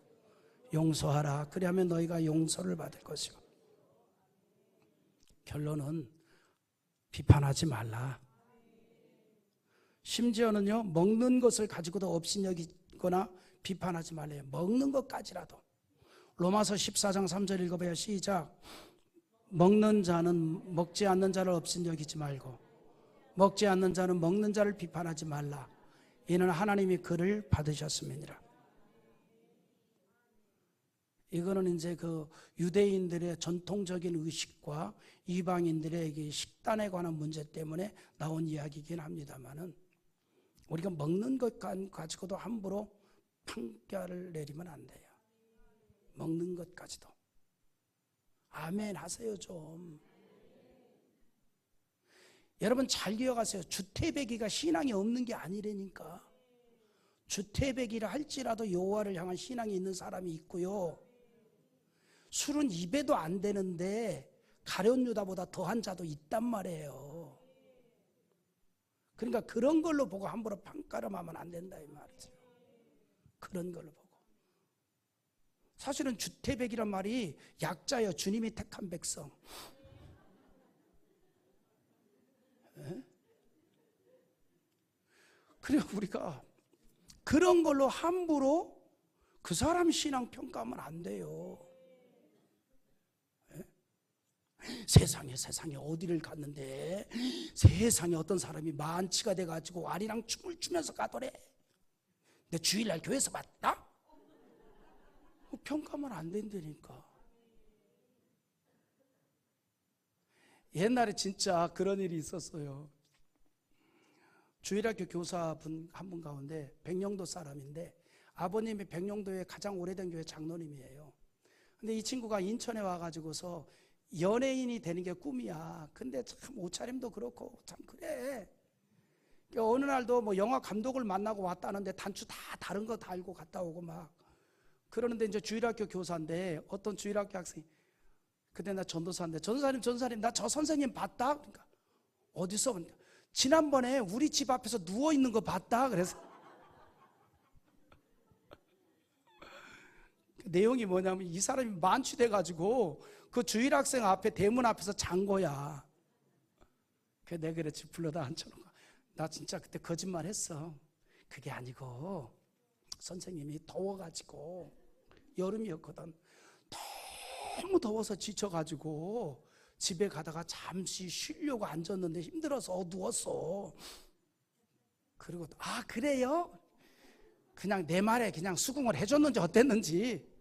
용서하라. 그리하면 너희가 용서를 받을 것이요. 결론은 비판하지 말라. 심지어는요 먹는 것을 가지고도 업신여기거나 비판하지 말래요. 먹는 것까지라도. 로마서 14장 3절 읽어봐요. 시작. 먹는 자는 먹지 않는 자를 업신여기지 말고 먹지 않는 자는 먹는 자를 비판하지 말라. 이는 하나님이 그를 받으셨음이니라. 이거는 이제 그 유대인들의 전통적인 의식과 이방인들의 식단에 관한 문제 때문에 나온 이야기이긴 합니다만은 우리가 먹는 것 가지고도 함부로 판결을 내리면 안 돼요. 먹는 것까지도. 아멘 하세요 좀. 여러분 잘 기억하세요. 주태배기가 신앙이 없는 게 아니라니까. 주태배기라 할지라도 여호와를 향한 신앙이 있는 사람이 있고요. 술은 입에도 안 되는데 가룟 유다보다 더한 자도 있단 말이에요. 그러니까 그런 걸로 보고 함부로 판가름하면 안 된다 이 말이죠. 그런 걸로 보고. 사실은 주태백이란 말이 약자예요. 주님이 택한 백성. 그래 우리가 그런 걸로 함부로 그 사람 신앙 평가하면 안 돼요. 세상에 어디를 갔는데 세상에 어떤 사람이 만취가 돼가지고 아리랑 춤을 추면서 가더래. 근데 주일날 교회에서 봤다? 평가하면 안 된다니까. 옛날에 진짜 그런 일이 있었어요. 주일학교 교사분 한 분 가운데 백령도 사람인데 아버님이 백령도의 가장 오래된 교회 장로님이에요. 근데 이 친구가 인천에 와가지고서 연예인이 되는 게 꿈이야. 근데 참 옷차림도 그렇고 참 그래. 어느 날도 뭐 영화 감독을 만나고 왔다는데 단추 다 다른 거 달고 갔다 오고 막 그러는데 이제 주일학교 교사인데 어떤 주일학교 학생이 그때 나 전도사인데 전도사님 나 저 선생님 봤다? 그러니까 어디서? 그러니까 지난번에 우리 집 앞에서 누워있는 거 봤다? 그래서 내용이 뭐냐면 이 사람이 만취돼가지고 그 주일학생 앞에 대문 앞에서 잔 거야. 그래서 내가 그랬지 불러다 앉혀놓은 거야. 나 진짜 그때 거짓말 했어. 그게 아니고 선생님이 더워가지고 여름이었거든. 너무 더워서 지쳐가지고 집에 가다가 잠시 쉬려고 앉았는데 힘들어서 누웠어. 그리고 아 그래요? 그냥 내 말에 그냥 수긍을 해줬는지 어땠는지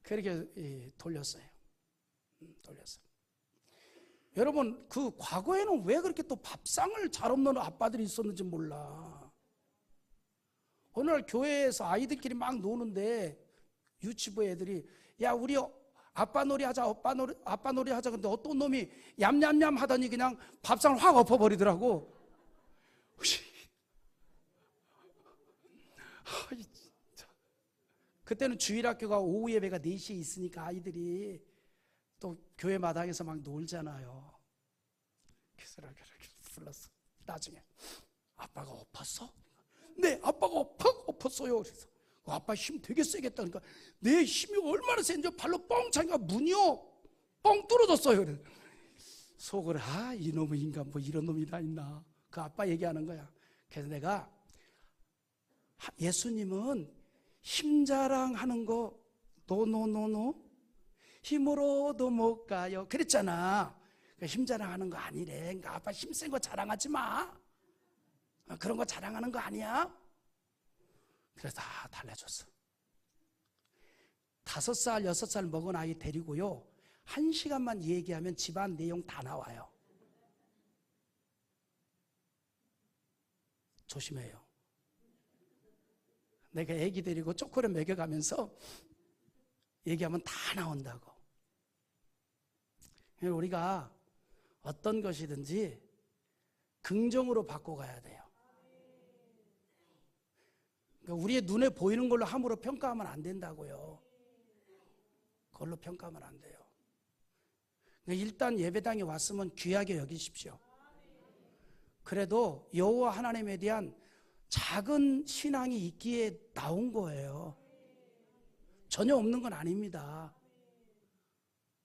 그렇게 돌렸어요. 돌렸어요. 여러분 그 과거에는 왜 그렇게 또 밥상을 잘 없는 아빠들이 있었는지 몰라. 어느 날 교회에서 아이들끼리 막 노는데 유치부 애들이 야 우리 아빠 놀이 하자 아빠 놀이 하자. 근데 어떤 놈이 얌얌얌 하더니 그냥 밥상을 확 엎어버리더라고. 그때는 주일학교가 오후 예배가 4시에 있으니까 아이들이 또 교회 마당에서 막 놀잖아요. 그래서 이렇게 불렀어. 나중에 아빠가 엎었어? 네 아빠가 엎었어요. 그래서 아빠 힘 되게 세겠다. 그러니까 내 힘이 얼마나 센지 발로 뻥 차니까 문이요 뻥 뚫어졌어요. 그래. 속으로 이놈의 인간 뭐 이런 놈이 다 있나. 그 아빠 얘기하는 거야. 그래서 내가 예수님은 힘 자랑하는 거 노노노노 힘으로도 못 가요 그랬잖아. 힘 자랑하는 거 아니래. 그러니까 아빠 힘센 거 자랑하지 마. 그런 거 자랑하는 거 아니야. 그래서 다 달래줬어. 5살 6살 먹은 아이 데리고요 1시간만 얘기하면 집안 내용 다 나와요. 조심해요. 내가 애기 데리고 초콜릿 먹여가면서 얘기하면 다 나온다고. 우리가 어떤 것이든지 긍정으로 바꿔가야 돼요. 그러니까 우리의 눈에 보이는 걸로 함부로 평가하면 안 된다고요. 그걸로 평가하면 안 돼요. 그러니까 일단 예배당에 왔으면 귀하게 여기십시오. 그래도 여호와 하나님에 대한 작은 신앙이 있기에 나온 거예요. 전혀 없는 건 아닙니다.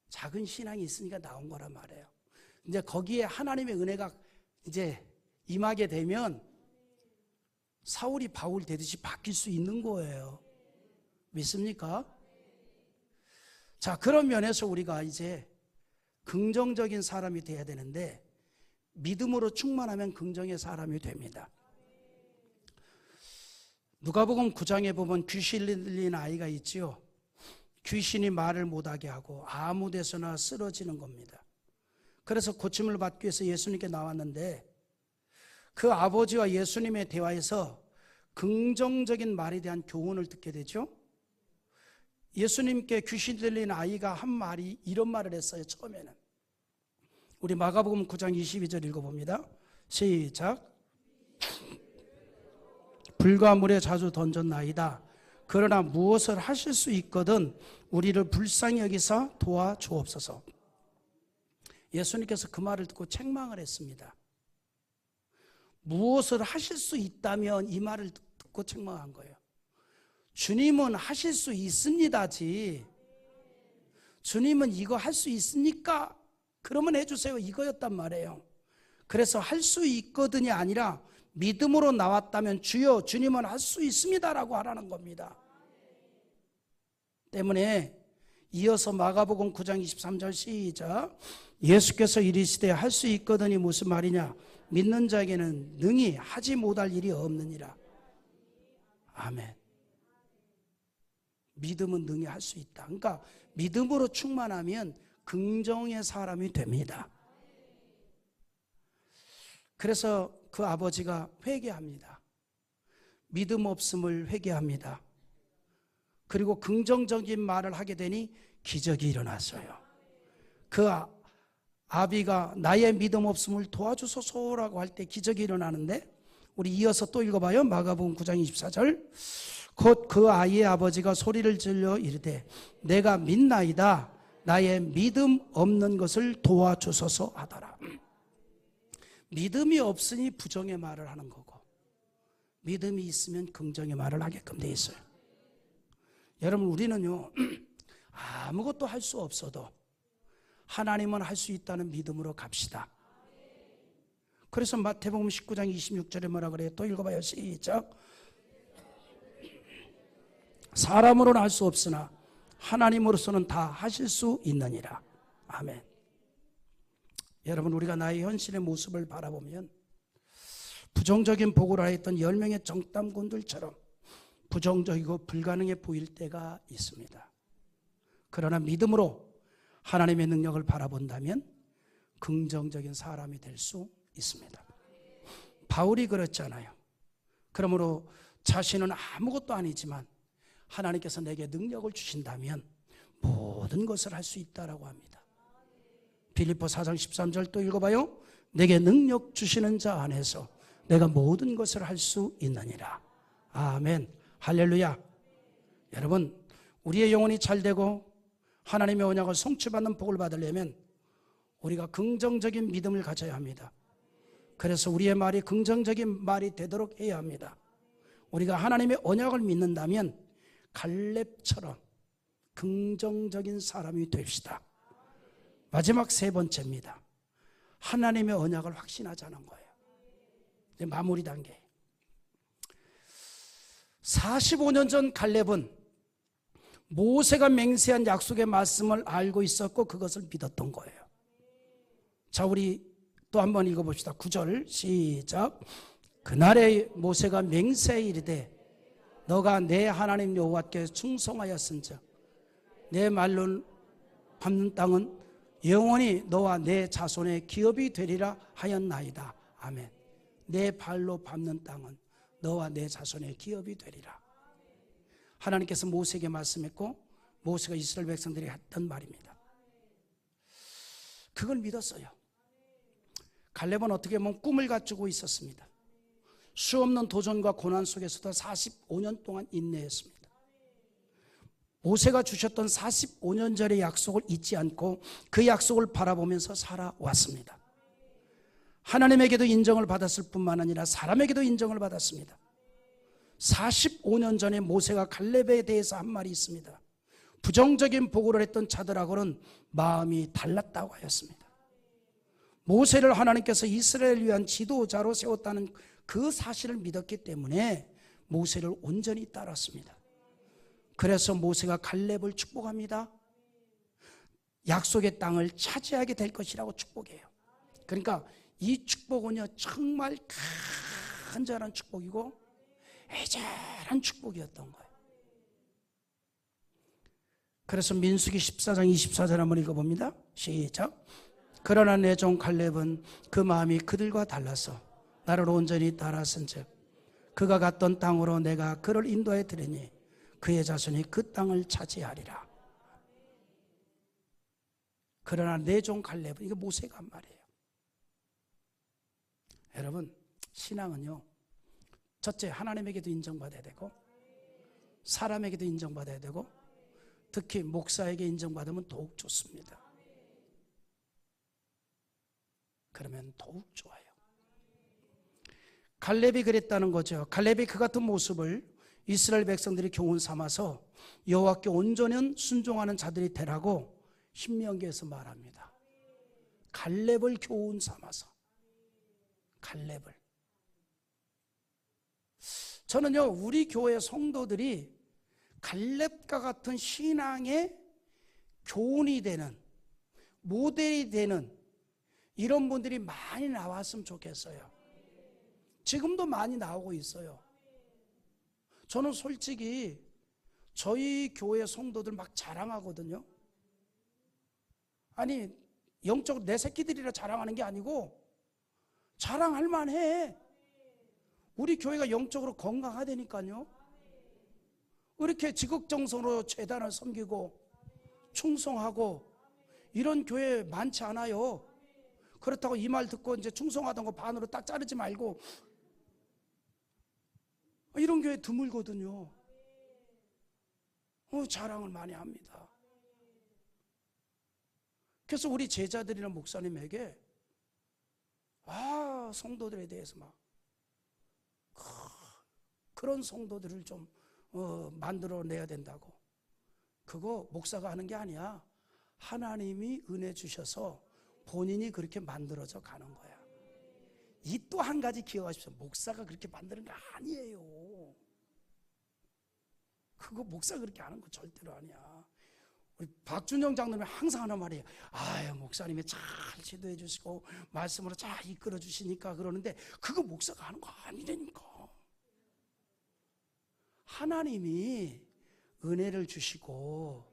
작은 신앙이 있으니까 나온 거란 말이에요. 이제 거기에 하나님의 은혜가 이제 임하게 되면 사울이 바울 되듯이 바뀔 수 있는 거예요. 믿습니까? 자, 그런 면에서 우리가 이제 긍정적인 사람이 돼야 되는데 믿음으로 충만하면 긍정의 사람이 됩니다. 누가복음 9장에 보면 귀신 들린 아이가 있지요. 귀신이 말을 못하게 하고 아무 데서나 쓰러지는 겁니다. 그래서 고침을 받기 위해서 예수님께 나왔는데 그 아버지와 예수님의 대화에서 긍정적인 말에 대한 교훈을 듣게 되죠. 예수님께 귀신 들린 아이가 한 말이 이런 말을 했어요. 처음에는 우리 마가복음 9장 22절 읽어봅니다. 시작. 불과 물에 자주 던졌나이다. 그러나 무엇을 하실 수 있거든 우리를 불쌍히 여기사 도와주옵소서. 예수님께서 그 말을 듣고 책망을 했습니다. 무엇을 하실 수 있다면 이 말을 듣고 책망한 거예요. 주님은 하실 수 있습니다지. 주님은 이거 할 수 있습니까? 그러면 해주세요. 이거였단 말이에요. 그래서 할 수 있거든이 아니라 믿음으로 나왔다면 주여 주님은 할 수 있습니다라고 하라는 겁니다. 때문에 이어서 마가복음 9장 23절 시작. 예수께서 이르시되 할 수 있거든이 무슨 말이냐? 믿는 자에게는 능히 하지 못할 일이 없느니라. 아멘. 믿음은 능히 할 수 있다. 그러니까 믿음으로 충만하면 긍정의 사람이 됩니다. 그래서 그 아버지가 회개합니다. 믿음 없음을 회개합니다. 그리고 긍정적인 말을 하게 되니 기적이 일어났어요. 그 아비가 나의 믿음 없음을 도와주소서라고 할 때 기적이 일어나는데 우리 이어서 또 읽어봐요. 마가복음 9장 24절. 곧 그 아이의 아버지가 소리를 질러 이르되 내가 믿나이다. 나의 믿음 없는 것을 도와주소서 하더라. 믿음이 없으니 부정의 말을 하는 거고 믿음이 있으면 긍정의 말을 하게끔 돼 있어요. 여러분 우리는요 아무것도 할 수 없어도 하나님은 할 수 있다는 믿음으로 갑시다. 그래서 마태복음 19장 26절에 뭐라 그래요? 또 읽어봐요. 시작. 사람으로는 할 수 없으나 하나님으로서는 다 하실 수 있느니라. 아멘. 여러분 우리가 나의 현실의 모습을 바라보면 부정적인 보고를 하였던 10명의 정탐꾼들처럼 부정적이고 불가능해 보일 때가 있습니다. 그러나 믿음으로 하나님의 능력을 바라본다면 긍정적인 사람이 될 수 있습니다. 바울이 그랬잖아요. 그러므로 자신은 아무것도 아니지만 하나님께서 내게 능력을 주신다면 모든 것을 할 수 있다라고 합니다. 빌립보 4장 13절 또 읽어봐요. 내게 능력 주시는 자 안에서 내가 모든 것을 할 수 있느니라. 아멘. 할렐루야. 여러분 우리의 영혼이 잘되고 하나님의 언약을 성취받는 복을 받으려면 우리가 긍정적인 믿음을 가져야 합니다. 그래서 우리의 말이 긍정적인 말이 되도록 해야 합니다. 우리가 하나님의 언약을 믿는다면 갈렙처럼 긍정적인 사람이 됩시다. 마지막 세 번째입니다. 하나님의 언약을 확신하자는 거예요. 이제 마무리 단계. 45년 전 갈렙은 모세가 맹세한 약속의 말씀을 알고 있었고 그것을 믿었던 거예요. 자, 우리 또 한번 읽어봅시다. 9절 시작. 그날에 모세가 맹세에 이르되 너가 내 하나님 여호와께 충성하였은즉 내 말로 밟는 땅은 영원히 너와 내 자손의 기업이 되리라 하였나이다. 아멘. 내 발로 밟는 땅은 너와 내 자손의 기업이 되리라. 하나님께서 모세에게 말씀했고 모세가 이스라엘 백성들이 했던 말입니다. 그걸 믿었어요. 갈렙은 어떻게 보면 꿈을 갖추고 있었습니다. 수없는 도전과 고난 속에서도 45년 동안 인내했습니다. 모세가 주셨던 45년 전의 약속을 잊지 않고 그 약속을 바라보면서 살아왔습니다. 하나님에게도 인정을 받았을 뿐만 아니라 사람에게도 인정을 받았습니다. 45년 전에 모세가 갈렙에 대해서 한 말이 있습니다. 부정적인 보고를 했던 자들하고는 마음이 달랐다고 하였습니다. 모세를 하나님께서 이스라엘을 위한 지도자로 세웠다는 그 사실을 믿었기 때문에 모세를 온전히 따랐습니다. 그래서 모세가 갈렙을 축복합니다. 약속의 땅을 차지하게 될 것이라고 축복해요. 그러니까 이 축복은요 정말 간절한 축복이고 애절한 축복이었던 거예요. 그래서 민수기 14장 24절 한번 읽어봅니다. 시작. 그러나 내 종 갈렙은 그 마음이 그들과 달라서 나를 온전히 따랐은즉 그가 갔던 땅으로 내가 그를 인도해 드리니 그의 자손이 그 땅을 차지하리라. 그러나 내 종 갈렙은, 이거 모세가 한 말이에요. 여러분, 신앙은요 첫째 하나님에게도 인정받아야 되고 사람에게도 인정받아야 되고 특히 목사에게 인정받으면 더욱 좋습니다. 그러면 더욱 좋아요. 갈렙이 그랬다는 거죠. 갈렙이 그 같은 모습을 이스라엘 백성들이 교훈 삼아서 여호와께 온전히 순종하는 자들이 되라고 신명기에서 말합니다. 갈렙을 교훈 삼아서. 갈렙을. 저는요 우리 교회 성도들이 갈렙과 같은 신앙의 교훈이 되는, 모델이 되는 이런 분들이 많이 나왔으면 좋겠어요. 지금도 많이 나오고 있어요. 저는 솔직히 저희 교회 성도들 막 자랑하거든요. 아니 영적으로 내 새끼들이라 자랑하는 게 아니고 자랑할 만해. 우리 교회가 영적으로 건강하다니까요. 이렇게 지극정성으로 제단을 섬기고 충성하고 이런 교회 많지 않아요. 그렇다고 이 말 듣고 이제 충성하던 거 반으로 딱 자르지 말고, 이런 교회 드물거든요. 자랑을 많이 합니다. 그래서 우리 제자들이나 목사님에게 성도들에 대해서 막 그런 성도들을 좀 만들어내야 된다고. 그거 목사가 하는 게 아니야. 하나님이 은혜 주셔서 본인이 그렇게 만들어져 가는 거야. 이 또 한 가지 기억하십시오. 목사가 그렇게 만드는 거 아니에요. 그거 목사가 그렇게 하는 거 절대로 아니야. 우리 박준영 장로님이 항상 하는 말이에요. 목사님이 잘 지도해 주시고 말씀으로 잘 이끌어 주시니까 그러는데 그거 목사가 하는 거 아니라니까. 하나님이 은혜를 주시고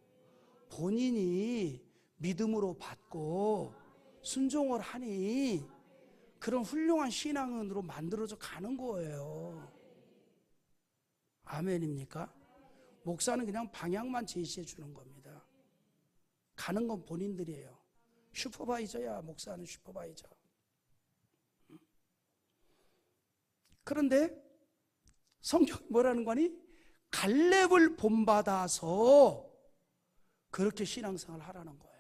본인이 믿음으로 받고 순종을 하니 그런 훌륭한 신앙으로 만들어져 가는 거예요. 아멘입니까? 목사는 그냥 방향만 제시해 주는 겁니다. 가는 건 본인들이에요. 슈퍼바이저야. 목사는 슈퍼바이저. 그런데 성경이 뭐라는 거니? 갈렙을 본받아서 그렇게 신앙생활을 하라는 거예요.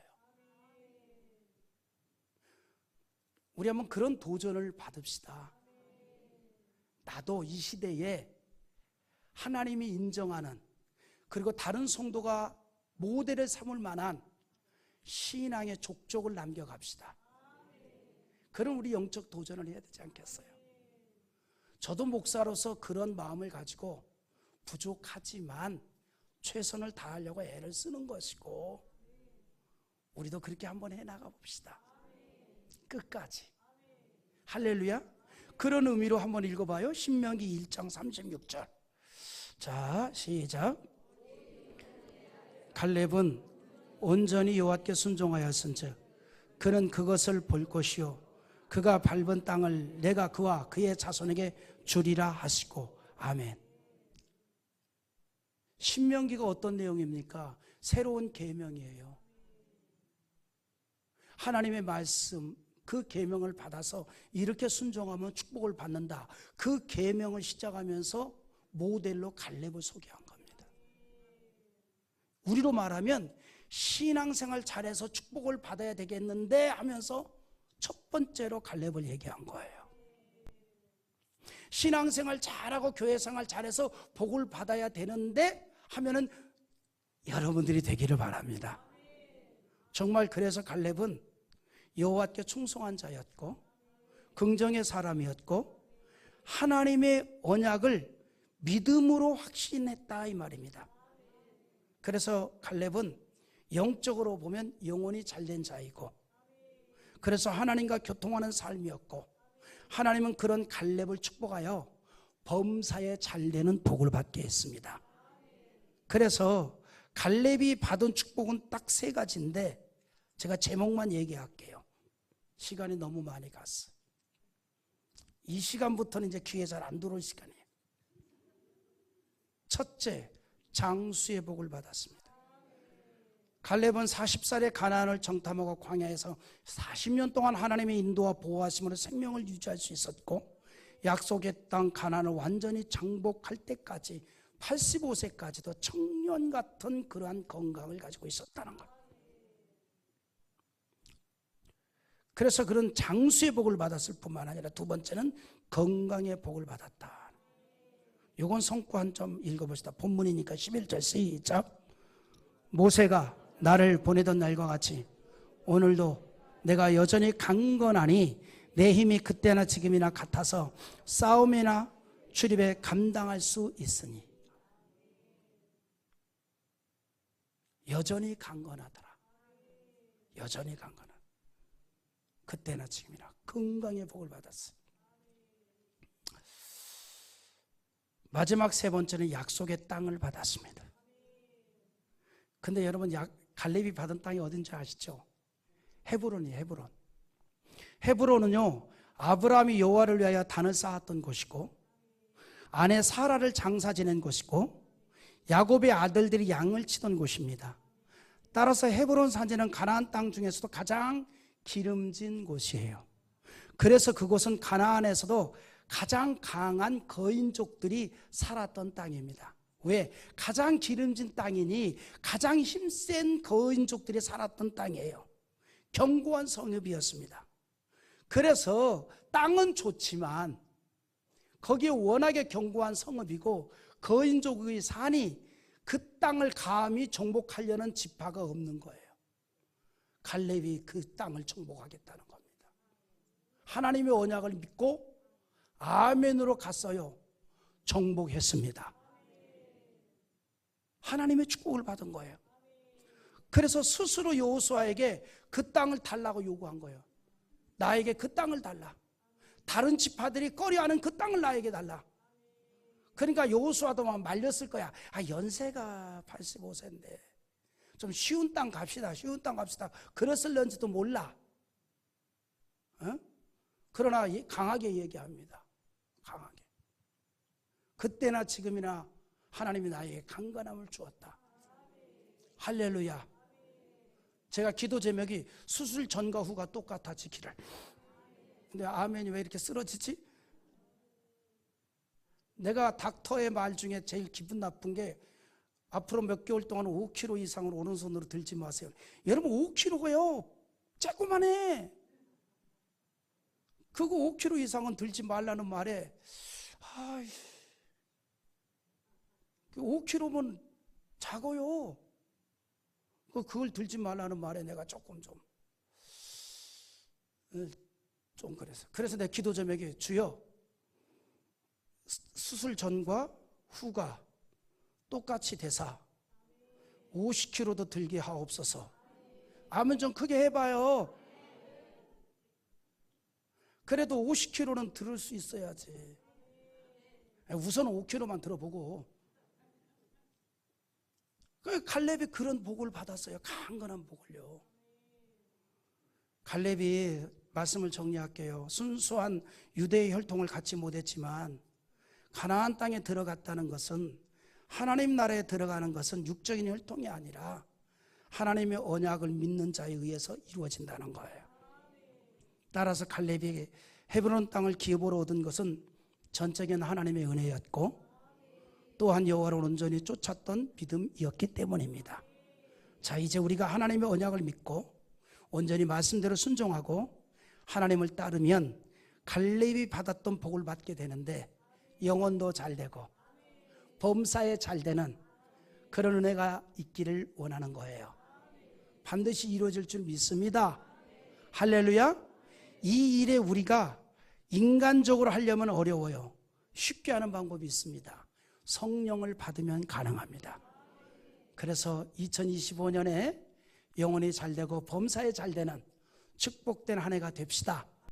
우리 한번 그런 도전을 받읍시다. 나도 이 시대에 하나님이 인정하는 그리고 다른 성도가 모델을 삼을 만한 신앙의 족적을 남겨갑시다. 그럼 우리 영적 도전을 해야 되지 않겠어요? 저도 목사로서 그런 마음을 가지고 부족하지만 최선을 다하려고 애를 쓰는 것이고, 우리도 그렇게 한번 해나가 봅시다. 끝까지. 할렐루야. 그런 의미로 한번 읽어봐요. 신명기 1장 36절. 자, 시작. 갈렙은 온전히 여호와께 순종하였은즉 그는 그것을 볼 것이요 그가 밟은 땅을 내가 그와 그의 자손에게 주리라 하시고. 아멘. 신명기가 어떤 내용입니까? 새로운 계명이에요. 하나님의 말씀, 그 계명을 받아서 이렇게 순종하면 축복을 받는다. 그 계명을 시작하면서 모델로 갈렙을 소개한 겁니다. 우리로 말하면 신앙생활 잘해서 축복을 받아야 되겠는데 하면서 첫 번째로 갈렙을 얘기한 거예요. 신앙생활 잘하고 교회생활 잘해서 복을 받아야 되는데 하면은 여러분들이 되기를 바랍니다. 정말 그래서 갈렙은 여호와께 충성한 자였고 긍정의 사람이었고 하나님의 언약을 믿음으로 확신했다 이 말입니다. 그래서 갈렙은 영적으로 보면 영혼이 잘된 자이고, 그래서 하나님과 교통하는 삶이었고, 하나님은 그런 갈렙을 축복하여 범사에 잘되는 복을 받게 했습니다. 그래서 갈렙이 받은 축복은 딱 세 가지인데 제가 제목만 얘기할게요. 시간이 너무 많이 갔어. 이 시간부터는 이제 귀에 잘 안 들어올 시간이에요. 첫째, 장수의 복을 받았습니다. 갈렙은 40살에 가나안을 정탐하고 광야에서 40년 동안 하나님의 인도와 보호하심으로 생명을 유지할 수 있었고, 약속의 땅 가나안을 완전히 정복할 때까지 85세까지도 청년 같은 그러한 건강을 가지고 있었다는 것. 그래서 그런 장수의 복을 받았을 뿐만 아니라 두 번째는 건강의 복을 받았다. 이건 성구 한 점 읽어봅시다. 본문이니까 11절 시작. 모세가 나를 보내던 날과 같이 오늘도 내가 여전히 강건하니 내 힘이 그때나 지금이나 같아서 싸움이나 출입에 감당할 수 있으니. 여전히 강건하더라. 여전히 강건하다. 그때나 지금이나 건강의 복을 받았어요. 마지막 세 번째는 약속의 땅을 받았습니다. 근데 여러분, 갈렙이 받은 땅이 어딘지 아시죠? 헤브론이에요. 헤브론. 헤브론은요, 아브라함이 여호와를 위하여 단을 쌓았던 곳이고, 아내 사라를 장사 지낸 곳이고, 야곱의 아들들이 양을 치던 곳입니다. 따라서 헤브론 산지는 가나안 땅 중에서도 가장 기름진 곳이에요. 그래서 그곳은 가나안에서도 가장 강한 거인족들이 살았던 땅입니다. 왜? 가장 기름진 땅이니 가장 힘센 거인족들이 살았던 땅이에요. 견고한 성읍이었습니다. 그래서 땅은 좋지만 거기에 워낙에 견고한 성읍이고 거인족의 산이 그 땅을 감히 정복하려는 지파가 없는 거예요. 갈렙이 그 땅을 정복하겠다는 겁니다. 하나님의 언약을 믿고 아멘으로 갔어요. 정복했습니다. 하나님의 축복을 받은 거예요. 그래서 스스로 여호수아에게 그 땅을 달라고 요구한 거예요. 나에게 그 땅을 달라. 다른 지파들이 꺼려하는 그 땅을 나에게 달라. 그러니까 여호수아도 막 말렸을 거야. 연세가 85세인데 좀 쉬운 땅 갑시다. 쉬운 땅 갑시다. 그랬을런지도 몰라. 그러나 강하게 얘기합니다. 강하게. 그때나 지금이나 하나님이 나에게 강건함을 주었다. 할렐루야. 제가 기도 제목이 수술 전과 후가 똑같아지기를. 근데 아멘이 왜 이렇게 쓰러지지? 내가 닥터의 말 중에 제일 기분 나쁜 게 앞으로 몇 개월 동안 5kg 이상을 오른손으로 들지 마세요. 여러분 5kg가요 조그만해. 그거 5kg 이상은 들지 말라는 말에 5kg면 작아요. 그걸 들지 말라는 말에 내가 조금 좀 그래서 내 기도 제목이 주여 수술 전과 후가 똑같이 되사 50kg도 들게 하옵소서. 아멘 좀 크게 해봐요. 그래도 50kg는 들을 수 있어야지. 우선 5kg만 들어보고. 갈렙이 그런 복을 받았어요. 강건한 복을요. 갈렙이 말씀을 정리할게요. 순수한 유대의 혈통을 갖지 못했지만 가나안 땅에 들어갔다는 것은, 하나님 나라에 들어가는 것은 육적인 혈통이 아니라 하나님의 언약을 믿는 자에 의해서 이루어진다는 거예요. 따라서 갈렙이 헤브론 땅을 기업으로 얻은 것은 전적인 하나님의 은혜였고, 또한 여호와를 온전히 쫓았던 믿음이었기 때문입니다. 자, 이제 우리가 하나님의 언약을 믿고 온전히 말씀대로 순종하고 하나님을 따르면 갈렙이 받았던 복을 받게 되는데, 영혼도 잘 되고 범사에 잘 되는 그런 은혜가 있기를 원하는 거예요. 반드시 이루어질 줄 믿습니다. 할렐루야. 이 일에 우리가 인간적으로 하려면 어려워요. 쉽게 하는 방법이 있습니다. 성령을 받으면 가능합니다. 그래서 2025년에 영혼이 잘 되고 범사에 잘 되는 축복된 한 해가 됩시다.